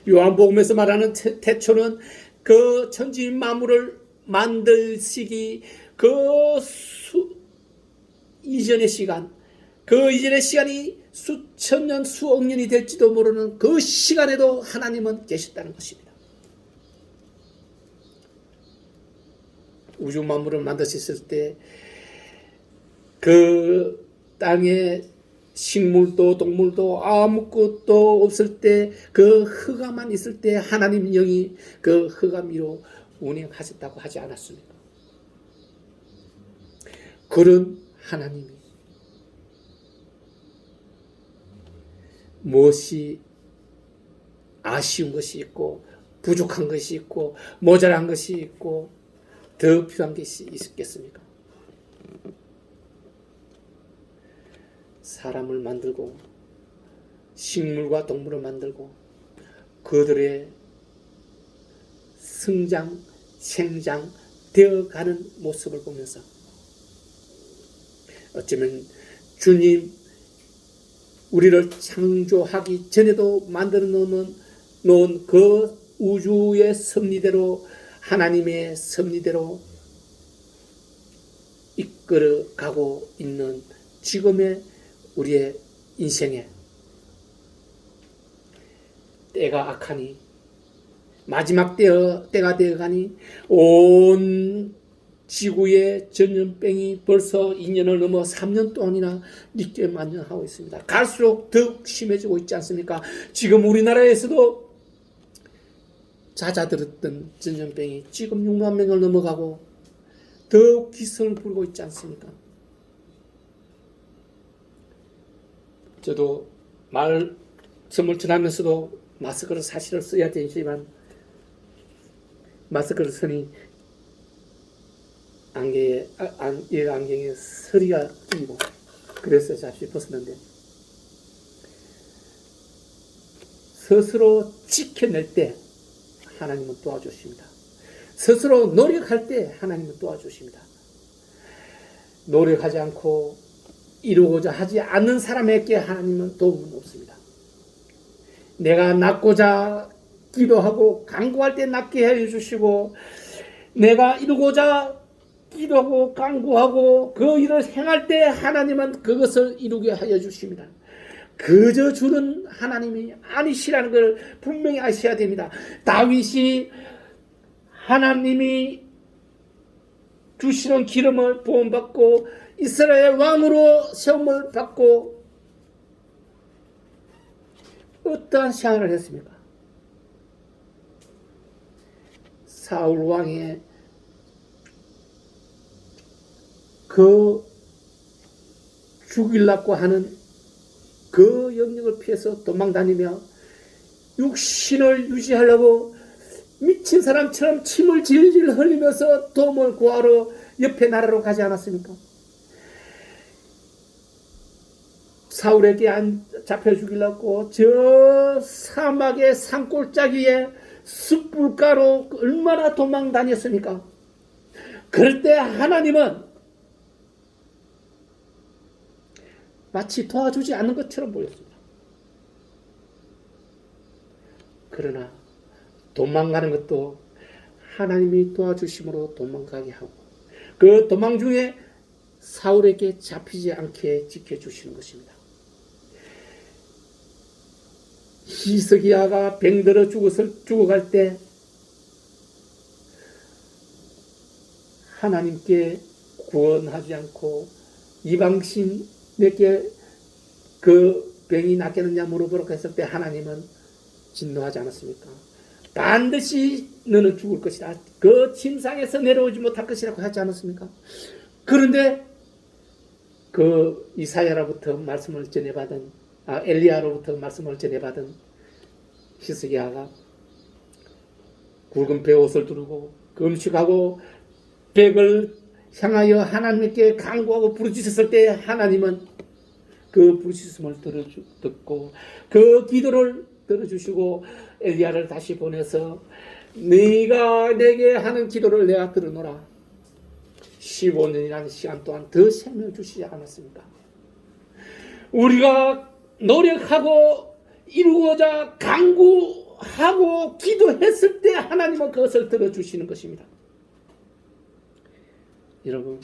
요한복음에서 말하는 태초는 그 천지 만물을 만들시기 이전의 시간이 수천 년 수억 년이 될지도 모르는 그 시간에도 하나님은 계셨다는 것입니다. 우주 만물을 만드셨을 때 그 땅에 식물도 동물도 아무것도 없을 때 그 흑암만 있을 때 하나님 영이 그 흑암 위로 운행하셨다고 하지 않았습니까? 그런 하나님이 무엇이 아쉬운 것이 있고 부족한 것이 있고 모자란 것이 있고 더 필요한 것이 있겠습니까? 사람을 만들고 식물과 동물을 만들고 그들의 성장, 생장 되어가는 모습을 보면서 어쩌면 주님 우리를 창조하기 전에도 만들어 놓은 그 우주의 섭리대로 하나님의 섭리대로 이끌어가고 있는 지금의 우리의 인생에 때가 악하니 마지막 때가 되어가니 온 지구의 전염병이 벌써 2년을 넘어 3년 동안이나 믿게 만연하고 있습니다. 갈수록 더욱 심해지고 있지 않습니까? 지금 우리나라에서도 잦아들었던 전염병이 지금 6만 명을 넘어가고 더욱 기승을 부리고 있지 않습니까? 저도 말씀을 전하면서도 마스크를 사실을 써야 되지만 마스크를 쓰니 이 안경에 서리가 끼고 그래서 잠시 벗었는데 스스로 지켜낼 때 하나님은 도와주십니다. 스스로 노력할 때 하나님은 도와주십니다. 노력하지 않고 이루고자 하지 않는 사람에게 하나님은 도움은 없습니다. 내가 낫고자 기도하고 간구할 때 낫게 해주시고 내가 이루고자 기도하고 간구하고 그 일을 행할 때 하나님은 그것을 이루게 하여 주십니다. 그저 주는 하나님이 아니시라는 걸 분명히 아셔야 됩니다. 다윗이 하나님이 주시는 기름을 부음받고 이스라엘 왕으로 세움을 받고 어떠한 생활을 했습니까? 사울 왕의 그 죽이려고 하는 그 영역을 피해서 도망다니며 육신을 유지하려고 미친 사람처럼 침을 질질 흘리면서 도움을 구하러 옆에 나라로 가지 않았습니까? 사울에게 안 잡혀 죽이려고 저 사막의 산골짜기에 숯불가로 얼마나 도망 다녔습니까? 그럴 때 하나님은 마치 도와주지 않는 것처럼 보였습니다. 그러나 도망가는 것도 하나님이 도와주심으로 도망가게 하고 그 도망 중에 사울에게 잡히지 않게 지켜주시는 것입니다. 히스기야가 병들어 죽어갈 때 하나님께 구원하지 않고 이방신에게 그 병이 낫겠느냐 물어보라고 했을 때 하나님은 진노하지 않았습니까? 반드시 너는 죽을 것이다. 그 침상에서 내려오지 못할 것이라고 하지 않았습니까? 그런데 그 이사야로부터 말씀을 전해받은 엘리야로부터 말씀을 전해받은 히스기야가 굵은 베옷을 두르고 금식하고 벽을 향하여 하나님께 간구하고 부르짖었을 때 하나님은 그 부르짖음을 듣고 그 기도를 들어주시고 엘리야를 다시 보내서 네가 내게 하는 기도를 내가 들으노라. 15년이라는 시간 동안 더 생명 주시지 않았습니까? 우리가 노력하고 이루고자 간구하고 기도했을 때 하나님은 그것을 들어주시는 것입니다. 여러분,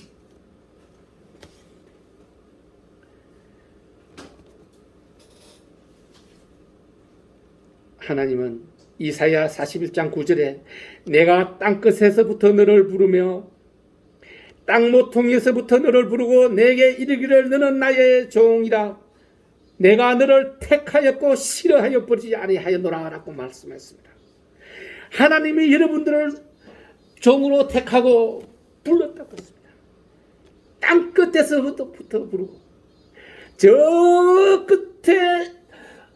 하나님은 이사야 41장 9절에 내가 땅끝에서부터 너를 부르며 땅 모퉁이에서부터 너를 부르고 내게 이르기를 너는 나의 종이라 내가 너를 택하였고 싫어하여 버리지 아니하였노라 라고 말씀했습니다. 하나님이 여러분들을 종으로 택하고 불렀다고 했습니다. 땅끝에서부터 부르고 저 끝에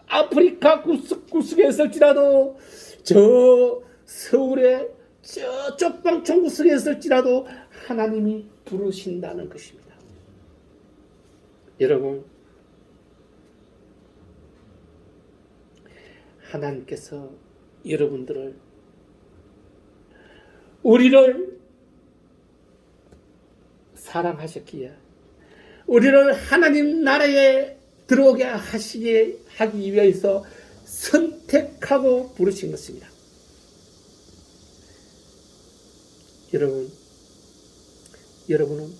아프리카 구석에 있을지라도 저 서울의 저 쪽방 총구석에 있을지라도 하나님이 부르신다는 것입니다. 여러분, 하나님께서 여러분들을 우리를 사랑하셨기에 우리를 하나님 나라에 들어오게 하기 위해서 선택하고 부르신 것입니다. 여러분은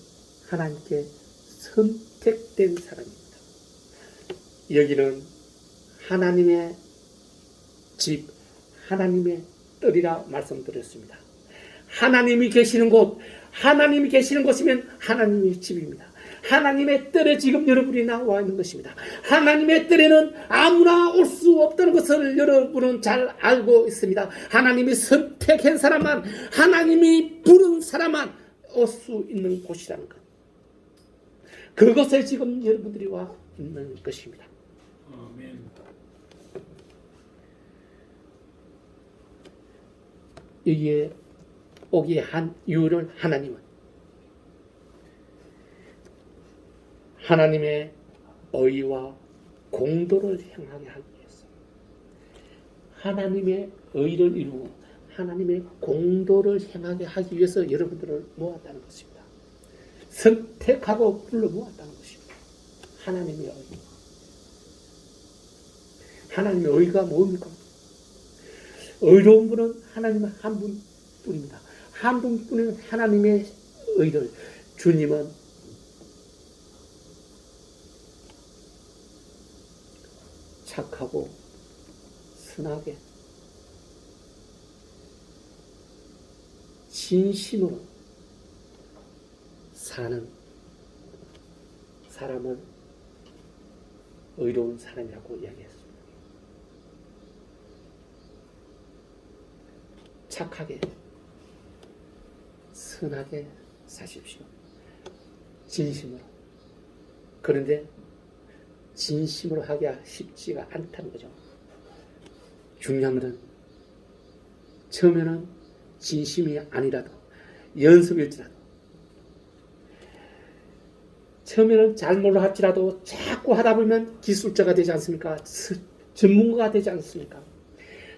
하나님께 선택된 사람입니다. 여기는 하나님의 집, 하나님의 뜰이라 말씀드렸습니다. 하나님이 계시는 곳, 하나님이 계시는 곳이면 하나님의 집입니다. 하나님의 뜰에 지금 여러분이 나와 있는 것입니다. 하나님의 뜰에는 아무나 올 수 없다는 것을 여러분은 잘 알고 있습니다. 하나님이 선택한 사람만, 하나님이 부른 사람만 올 수 있는 곳이라는 것. 그것에 지금 여러분들이 와 있는 것입니다.
아멘.
여기에 오기에 한 이유를 하나님은 하나님의 의와 공도를 행하게 하기 위해서, 하나님의 의를 이루고 하나님의 공도를 행하게 하기 위해서 여러분들을 모았다는 것입니다. 선택하고 불러 모았다는 것입니다. 하나님의 의. 하나님의 의가 뭡니까? 의로운 분은 하나님 한 분뿐입니다. 한 분뿐인 하나님의 의를 주님은 착하고 선하게 진심으로 사는 사람을 의로운 사람이라고 이야기했습니다. 착하게 선하게 사십시오. 진심으로. 그런데 진심으로 하기가 쉽지가 않다는 거죠. 중요한 것은 처음에는 진심이 아니라도 연습일지라도 처음에는 잘 몰라 할지라도 자꾸 하다 보면 기술자가 되지 않습니까? 전문가가 되지 않습니까?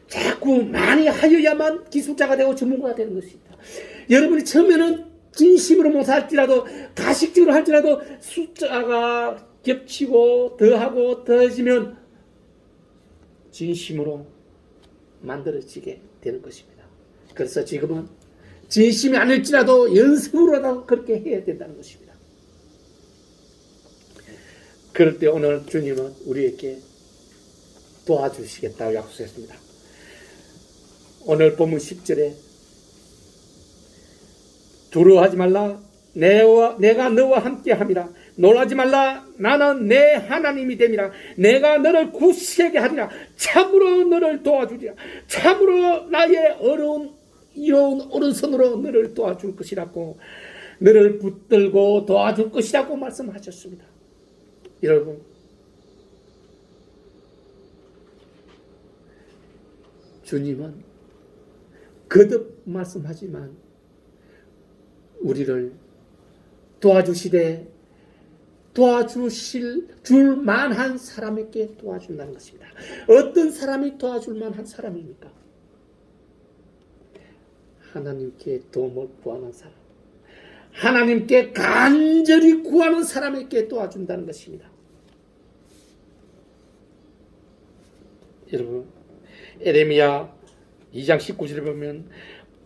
자꾸 많이 하여야만 기술자가 되고 전문가가 되는 것입니다. 여러분이 처음에는 진심으로 못할지라도 가식적으로 할지라도 숫자가 겹치고 더하고 더해지면 진심으로 만들어지게 되는 것입니다. 그래서 지금은 진심이 아닐지라도 연습으로라도 그렇게 해야 된다는 것입니다. 그럴 때 오늘 주님은 우리에게 도와주시겠다고 약속했습니다. 오늘 본문 10절에 두려워하지 말라 내가 너와 함께 함이라 놀라지 말라 나는 내 하나님이 됨이라 내가 너를 굳세게 하리라 참으로 너를 도와주리라 참으로 나의 이로운 오른손으로 너를 도와줄 것이라고 너를 붙들고 도와줄 것이라고 말씀하셨습니다. 여러분 주님은 거듭 말씀하지만 우리를 도와주실 줄 만한 사람에게 도와준다는 것입니다. 어떤 사람이 도와줄 만한 사람입니까? 하나님께 도움을 구하는 사람, 하나님께 간절히 구하는 사람에게 도와준다는 것입니다. 여러분 에레미야 2장 19절에 보면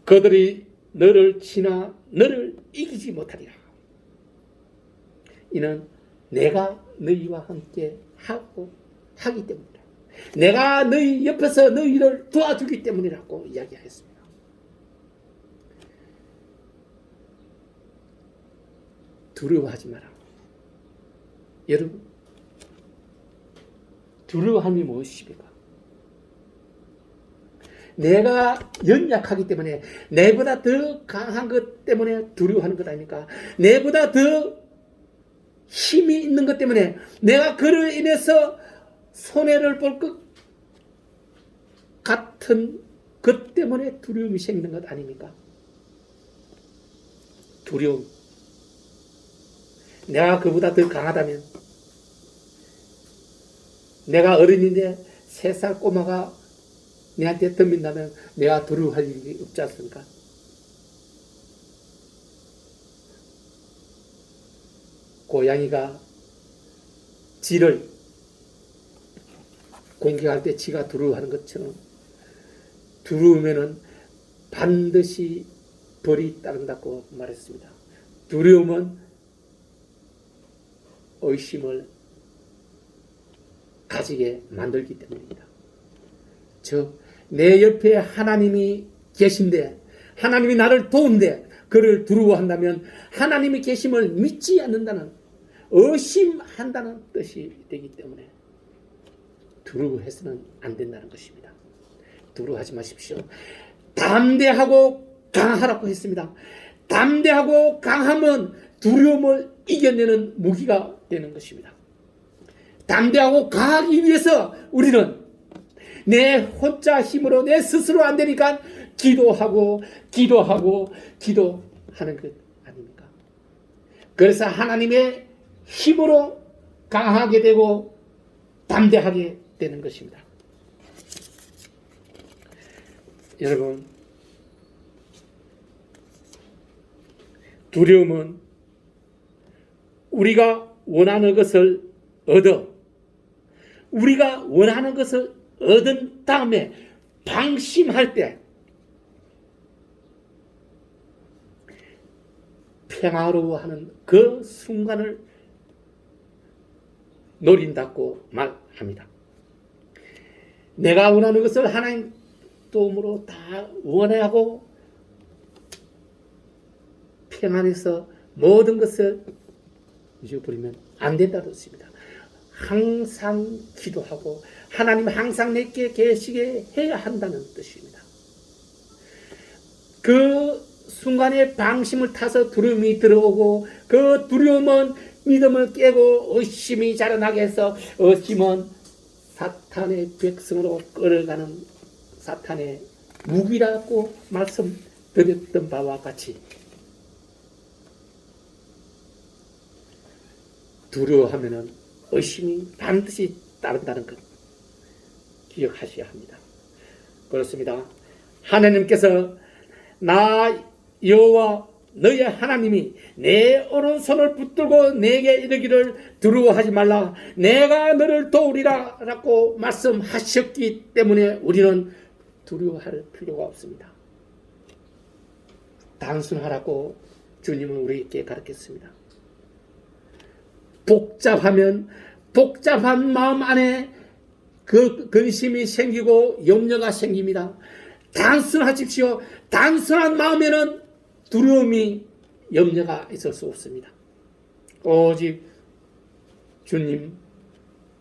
그들이 너를 치나 너를 이기지 못하리라. 이는 내가 너희와 함께 하기 때문이라. 내가 너희 옆에서 너희를 도와주기 때문이라고 이야기하였습니다. 두려워하지 마라. 여러분 두려워함이 무엇입니까? 내가 연약하기 때문에 내보다 더 강한 것 때문에 두려워하는 것 아닙니까? 내보다 더 힘이 있는 것 때문에 내가 그로 인해서 손해를 볼 것 같은 것 때문에 두려움이 생기는 것 아닙니까? 두려움. 내가 그보다 더 강하다면 내가 어른인데 3살 꼬마가 내한테 덤빈다면 내가 두려워할 일이 없지 않습니까? 고양이가 쥐를 공격할 때 쥐가 두려워하는 것처럼 두려우면은 반드시 벌이 따른다고 말했습니다. 두려움은 의심을 가지게 만들기 때문입니다. 즉 내 옆에 하나님이 계신데 하나님이 나를 도운데 그를 두려워한다면 하나님이 계심을 믿지 않는다는 의심한다는 뜻이 되기 때문에 두려워해서는 안 된다는 것입니다. 두려워하지 마십시오. 담대하고 강하라고 했습니다. 담대하고 강함은 두려움을 이겨내는 무기가 되는 것입니다. 담대하고 강하기 위해서 우리는 내 혼자 힘으로 내 스스로 안 되니까 기도하는 것 아닙니까? 그래서 하나님의 힘으로 강하게 되고 담대하게 되는 것입니다. 여러분, 두려움은 우리가 원하는 것을 우리가 원하는 것을 얻은 다음에 방심할 때 평화로워하는 그 순간을 노린다고 말합니다. 내가 원하는 것을 하나님 도움으로 다 원하고 평안해서 모든 것을 잊어버리면 안 된다는 뜻입니다. 항상 기도하고 하나님 항상 내게 계시게 해야 한다는 뜻입니다. 그 순간에 방심을 타서 두려움이 들어오고 그 두려움은 믿음을 깨고 의심이 자라나게 해서 의심은 사탄의 백성으로 끌어가는 사탄의 무기라고 말씀드렸던 바와 같이 두려워하면은 의심이 반드시 따른다는 것 기억하셔야 합니다. 그렇습니다. 하나님께서 나 여호와 너의 하나님이 내 오른손을 붙들고 내게 이르기를 두려워하지 말라 내가 너를 도우리라 라고 말씀하셨기 때문에 우리는 두려워할 필요가 없습니다. 단순하라고 주님은 우리에게 가르쳤습니다. 복잡한 마음 안에 그 근심이 생기고 염려가 생깁니다. 단순하십시오. 단순한 마음에는 두려움이 염려가 있을 수 없습니다. 오직 주님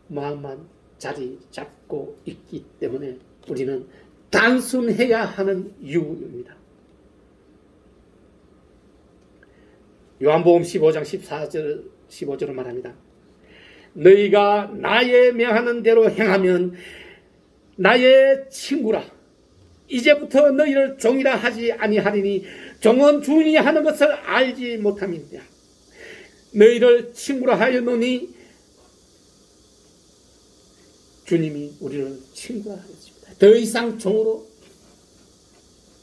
마음만 자리 잡고 있기 때문에 우리는 단순해야 하는 이유입니다. 요한복음 15장 14절 15절을 말합니다. 너희가 나의 명하는 대로 행하면 나의 친구라. 이제부터 너희를 종이라 하지 아니하리니 종은 주인이 하는 것을 알지 못함이니라. 너희를 친구라 하였노니 주님이 우리를 친구라 하였습니다. 더 이상 종으로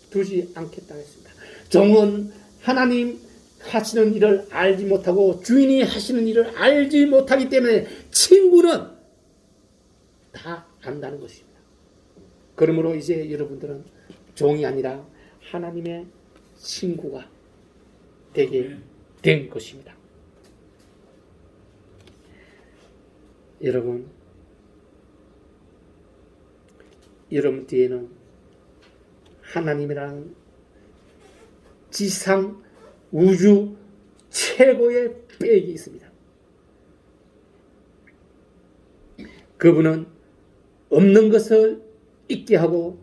두지 않겠다 했습니다. 종은 하나님 하시는 일을 알지 못하고 주인이 하시는 일을 알지 못하기 때문에 친구는 다 안다는 것입니다. 그러므로 이제 여러분들은 종이 아니라 하나님의 친구가 되게 된 것입니다. 여러분 뒤에는 하나님이라는 지상 우주 최고의 백이 있습니다. 그분은 없는 것을 있게 하고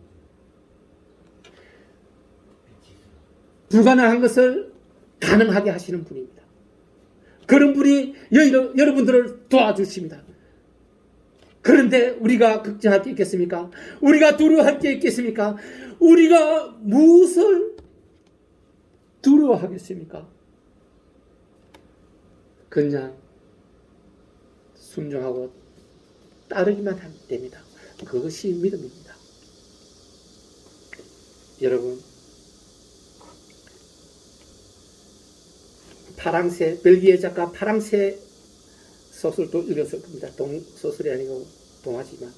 불가능한 것을 가능하게 하시는 분입니다. 그런 분이 여러분들을 도와주십니다. 그런데 우리가 걱정할 게 있겠습니까? 우리가 두려워할 게 있겠습니까? 우리가 무엇을 두려워하겠습니까? 그냥 순종하고 따르기만 하면 됩니다. 그것이 믿음입니다. 여러분, 파랑새, 벨기에 작가 파랑새 소설도 읽었을 겁니다. 소설이 아니고 동화지만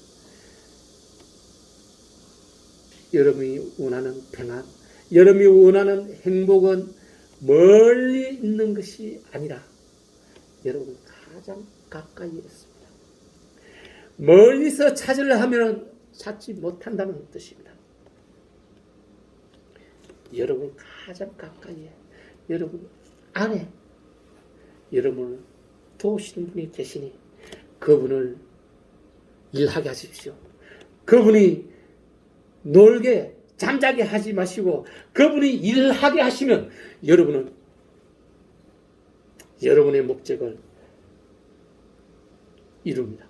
여러분이 원하는 평안, 여러분이 원하는 행복은 멀리 있는 것이 아니라 여러분 가장 가까이에 있습니다. 멀리서 찾으려 하면 찾지 못한다는 뜻입니다. 여러분 가장 가까이에, 여러분 안에 여러분을 도우시는 분이 계시니 그분을 일하게 하십시오. 그분이 놀게 잠자게 하지 마시고 그분이 일하게 하시면 여러분은 여러분의 목적을 이룹니다.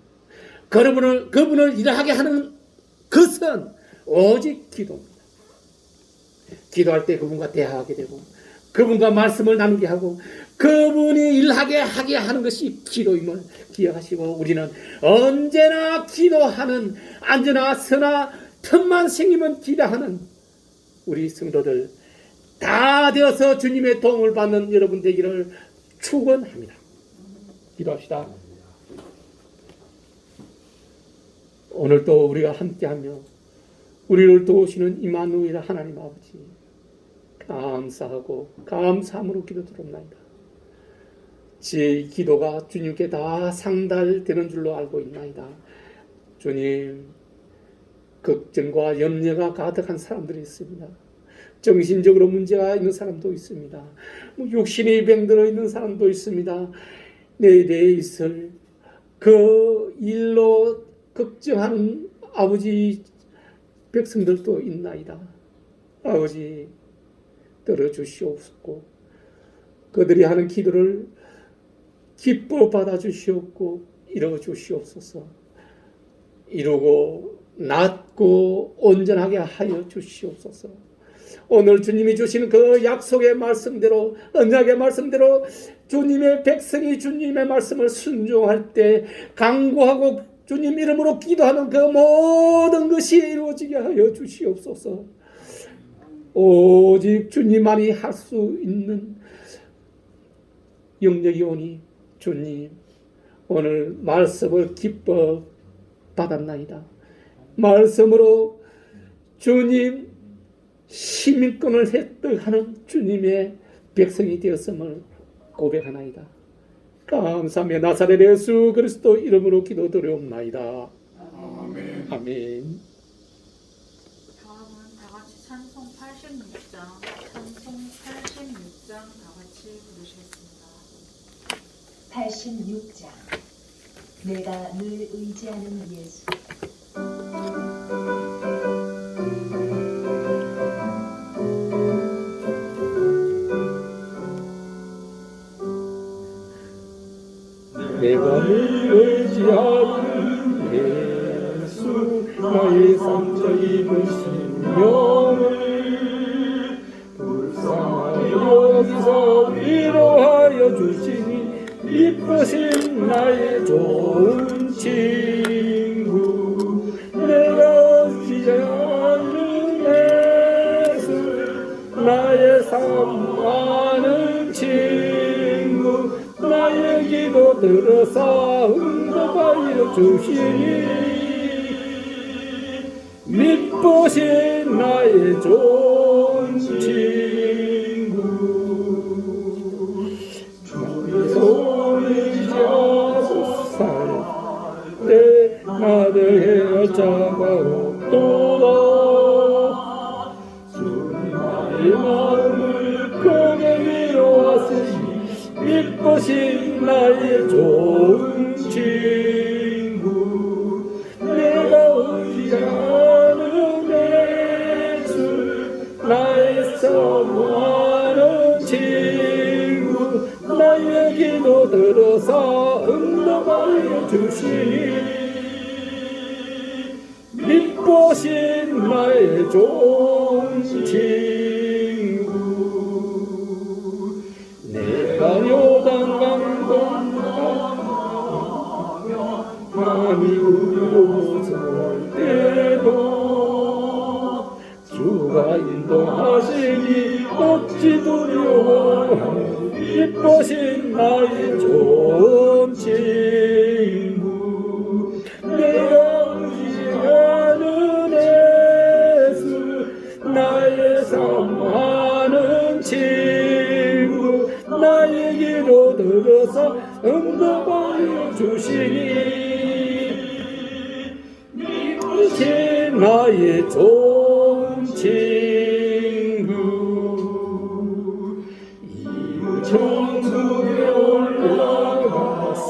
그분을 일하게 하는 것은 오직 기도입니다. 기도할 때 그분과 대화하게 되고 그분과 말씀을 나누게 하고 그분이 일하게 하게 하는 것이 기도임을 기억하시고 우리는 언제나 기도하는 언제나 서나 틈만 생기면 기도하는 우리 성도들 다 되어서 주님의 도움을 받는 여러분 되기를 축원합니다. 기도합시다. 오늘도 우리가 함께하며 우리를 도우시는 임마누엘 하나님 아버지 감사하고 감사함으로 기도드립니다. 제 기도가 주님께 다 상달되는 줄로 알고 있나이다. 주님, 걱정과 염려가 가득한 사람들이 있습니다. 정신적으로 문제가 있는 사람도 있습니다. 육신이 병들어 있는 사람도 있습니다. 내일에 있을 그 일로 걱정하는 아버지 백성들도 있나이다. 아버지 들어주시옵소서. 그들이 하는 기도를 기뻐 받아주시옵고 이루어주시옵소서. 이루고 낫고 온전하게 하여 주시옵소서. 오늘 주님이 주시는 그 약속의 말씀대로 언약의 말씀대로 주님의 백성이 주님의 말씀을 순종할 때 강구하고 주님 이름으로 기도하는 그 모든 것이 이루어지게 하여 주시옵소서. 오직 주님만이 할 수 있는 영역이 오니 주님 오늘 말씀을 기뻐 받았나이다. 말씀으로 주님 시민권을 획득하는 주님의 백성이 되었음을 고백하나이다. 감사하며 나사렛 예수 그리스도 이름으로 기도드리옵나이다.
아멘.
아멘.
다음은 다 같이 찬송 86장 다 같이 부르시겠습니다.
86장 내가 늘 의지하는 예수.
내가 늘 의지하는 예수 나의 상처 입은 심령을 불쌍하여 여기서 위로하여 주시니 이쁘신 나의 좋은 친구 내가 의지하는 예수 나의 사모하는 친구 나의 기도 들어서 응답하여 주시니 믿으신 나의 좋은 친구 주의 손을 잡으살 때 나를 헤어잡아오도다 주님 나의 마음을 크게 위로하시니 이쁘신 나의 좋은 친구 내가 의지하는 예수 나의 사모하는 친구 나의 기도 들어서 응답하여 주시니 이쁘신 나의 좋은 친구 내가 요단강 건너가며 마음이 우려설 때도 주가 인도하시니 어찌 두려워하며 이쁘신 나의 좋은 친구 내가 의지하는 예수 나의 사모하는 친구 나의 기도 들어서 응답하여 주시니 이쁘신 나의 좋은 친구 이웃 천국에 올라가서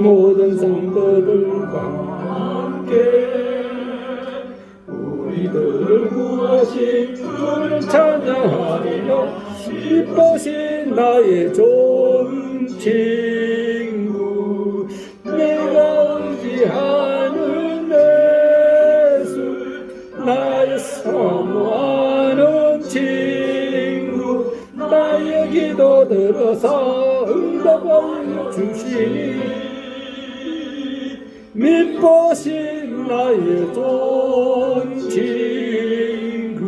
모든 성도들과 함께 우리들을 구하신 주를 찬양하며 이쁘신 나의 좋은 친구 내가 의지하는 예수 나의 사모하는 친구 나의 기도 들어서 응답을 주시니 믿보신 나의 좋은 친구.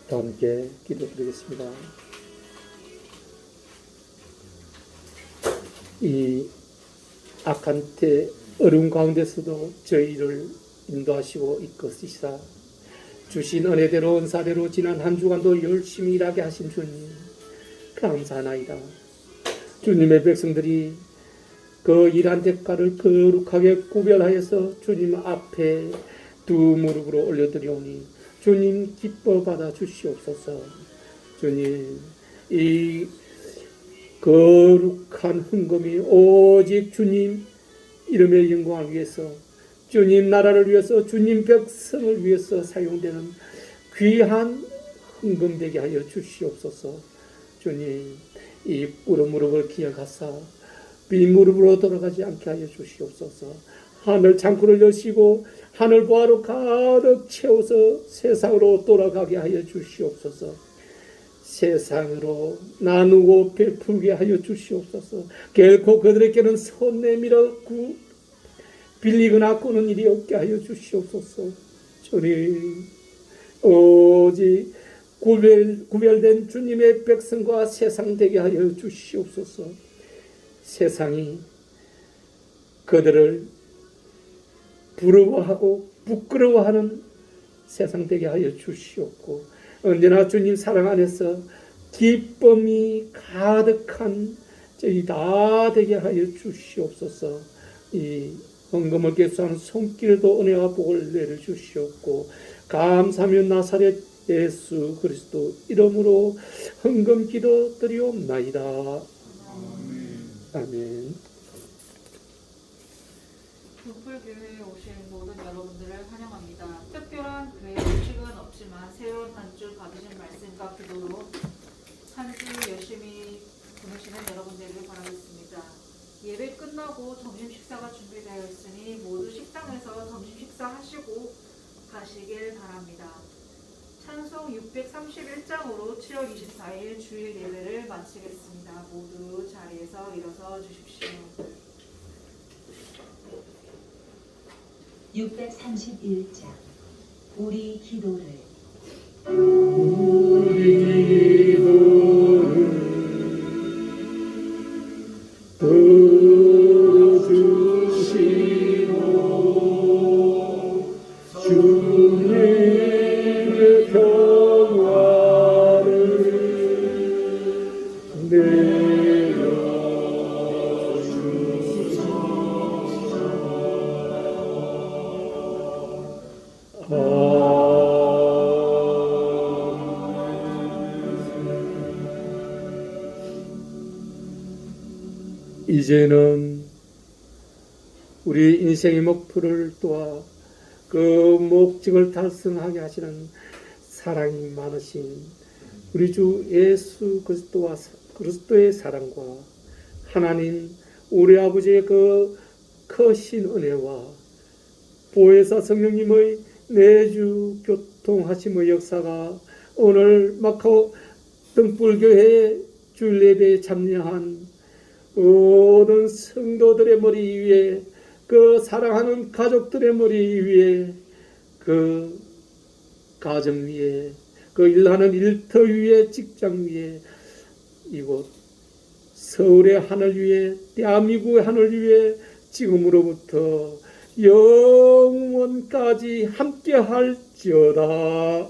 다 함께 기도드리겠습니다. 이 악한 때 어려운 가운데서도 저희를 인도하시고 이끄시사 주신 은혜대로 은사대로 지난 한 주간도 열심히 일하게 하신 주님 감사하나이다. 주님의 백성들이 그 일한 대가를 거룩하게 구별하여서 주님 앞에 두 무릎으로 올려드리오니 주님 기뻐 받아 주시옵소서. 주님 이 거룩한 헌금이 오직 주님 이름의 영광을 위해서 주님 나라를 위해서 주님 백성을 위해서 사용되는 귀한 헌금 되게 하여 주시옵소서. 주님 이 꿇은 무릎을 기억하사 빈 무릎으로 돌아가지 않게 하여 주시옵소서. 하늘 창구를 여시고 하늘 보화로 가득 채워서 세상으로 돌아가게 하여 주시옵소서. 세상으로 나누고 베풀게 하여 주시옵소서. 결코 그들에게는 손 내밀어 빌리거나 꾸는 일이 없게 하여 주시옵소서. 주님 오직 구별된 주님의 백성과 세상 되게 하여 주시옵소서. 세상이 그들을 부러워하고 부끄러워하는 세상 되게 하여 주시옵고 언제나 주님 사랑 안에서 기쁨이 가득한 저희 다 되게 하여 주시옵소서. 이 헌금을 계수하는 손길에도 은혜와 복을 내려주시옵고 감사하며 나사렛 예수 그리스도 이름으로 헌금 기도 드리옵나이다. 아멘.
분풀교회에 오신 모든 여러분들을 환영합니다. 특별한 교회 소식은 없지만 새로운 한 주 받으신 말씀과 기도로 한 주 열심히 보내시는 여러분들을 바라겠습니다. 예배 끝나고 점심 식사가 준비되어 있으니 모두 식당에서 점심 식사하시고 가시길 바랍니다. 찬송 631장으로 7월 24일 주일 예배를 마치겠습니다. 모두 자리에서 일어서 주십시오.
631장 우리 기도를
들어주시고 주님의 평화를 이제는 우리 인생의 목표를 도와 그 목적을 달성하게 하시는 사랑이 많으신 우리 주 예수 그리스도의 사랑과 하나님 우리 아버지의 그 크신 은혜와 보혜사 성령님의 내주 교통하심의 역사가 오늘 마카오 등불교회 주일 예배에 참여한 모든 성도들의 머리 위에 그 사랑하는 가족들의 머리 위에 그 가정 위에 그 일하는 일터 위에 직장 위에 이곳 서울의 하늘 위에 대한민국의 하늘 위에 지금으로부터 영원까지 함께 할지어다.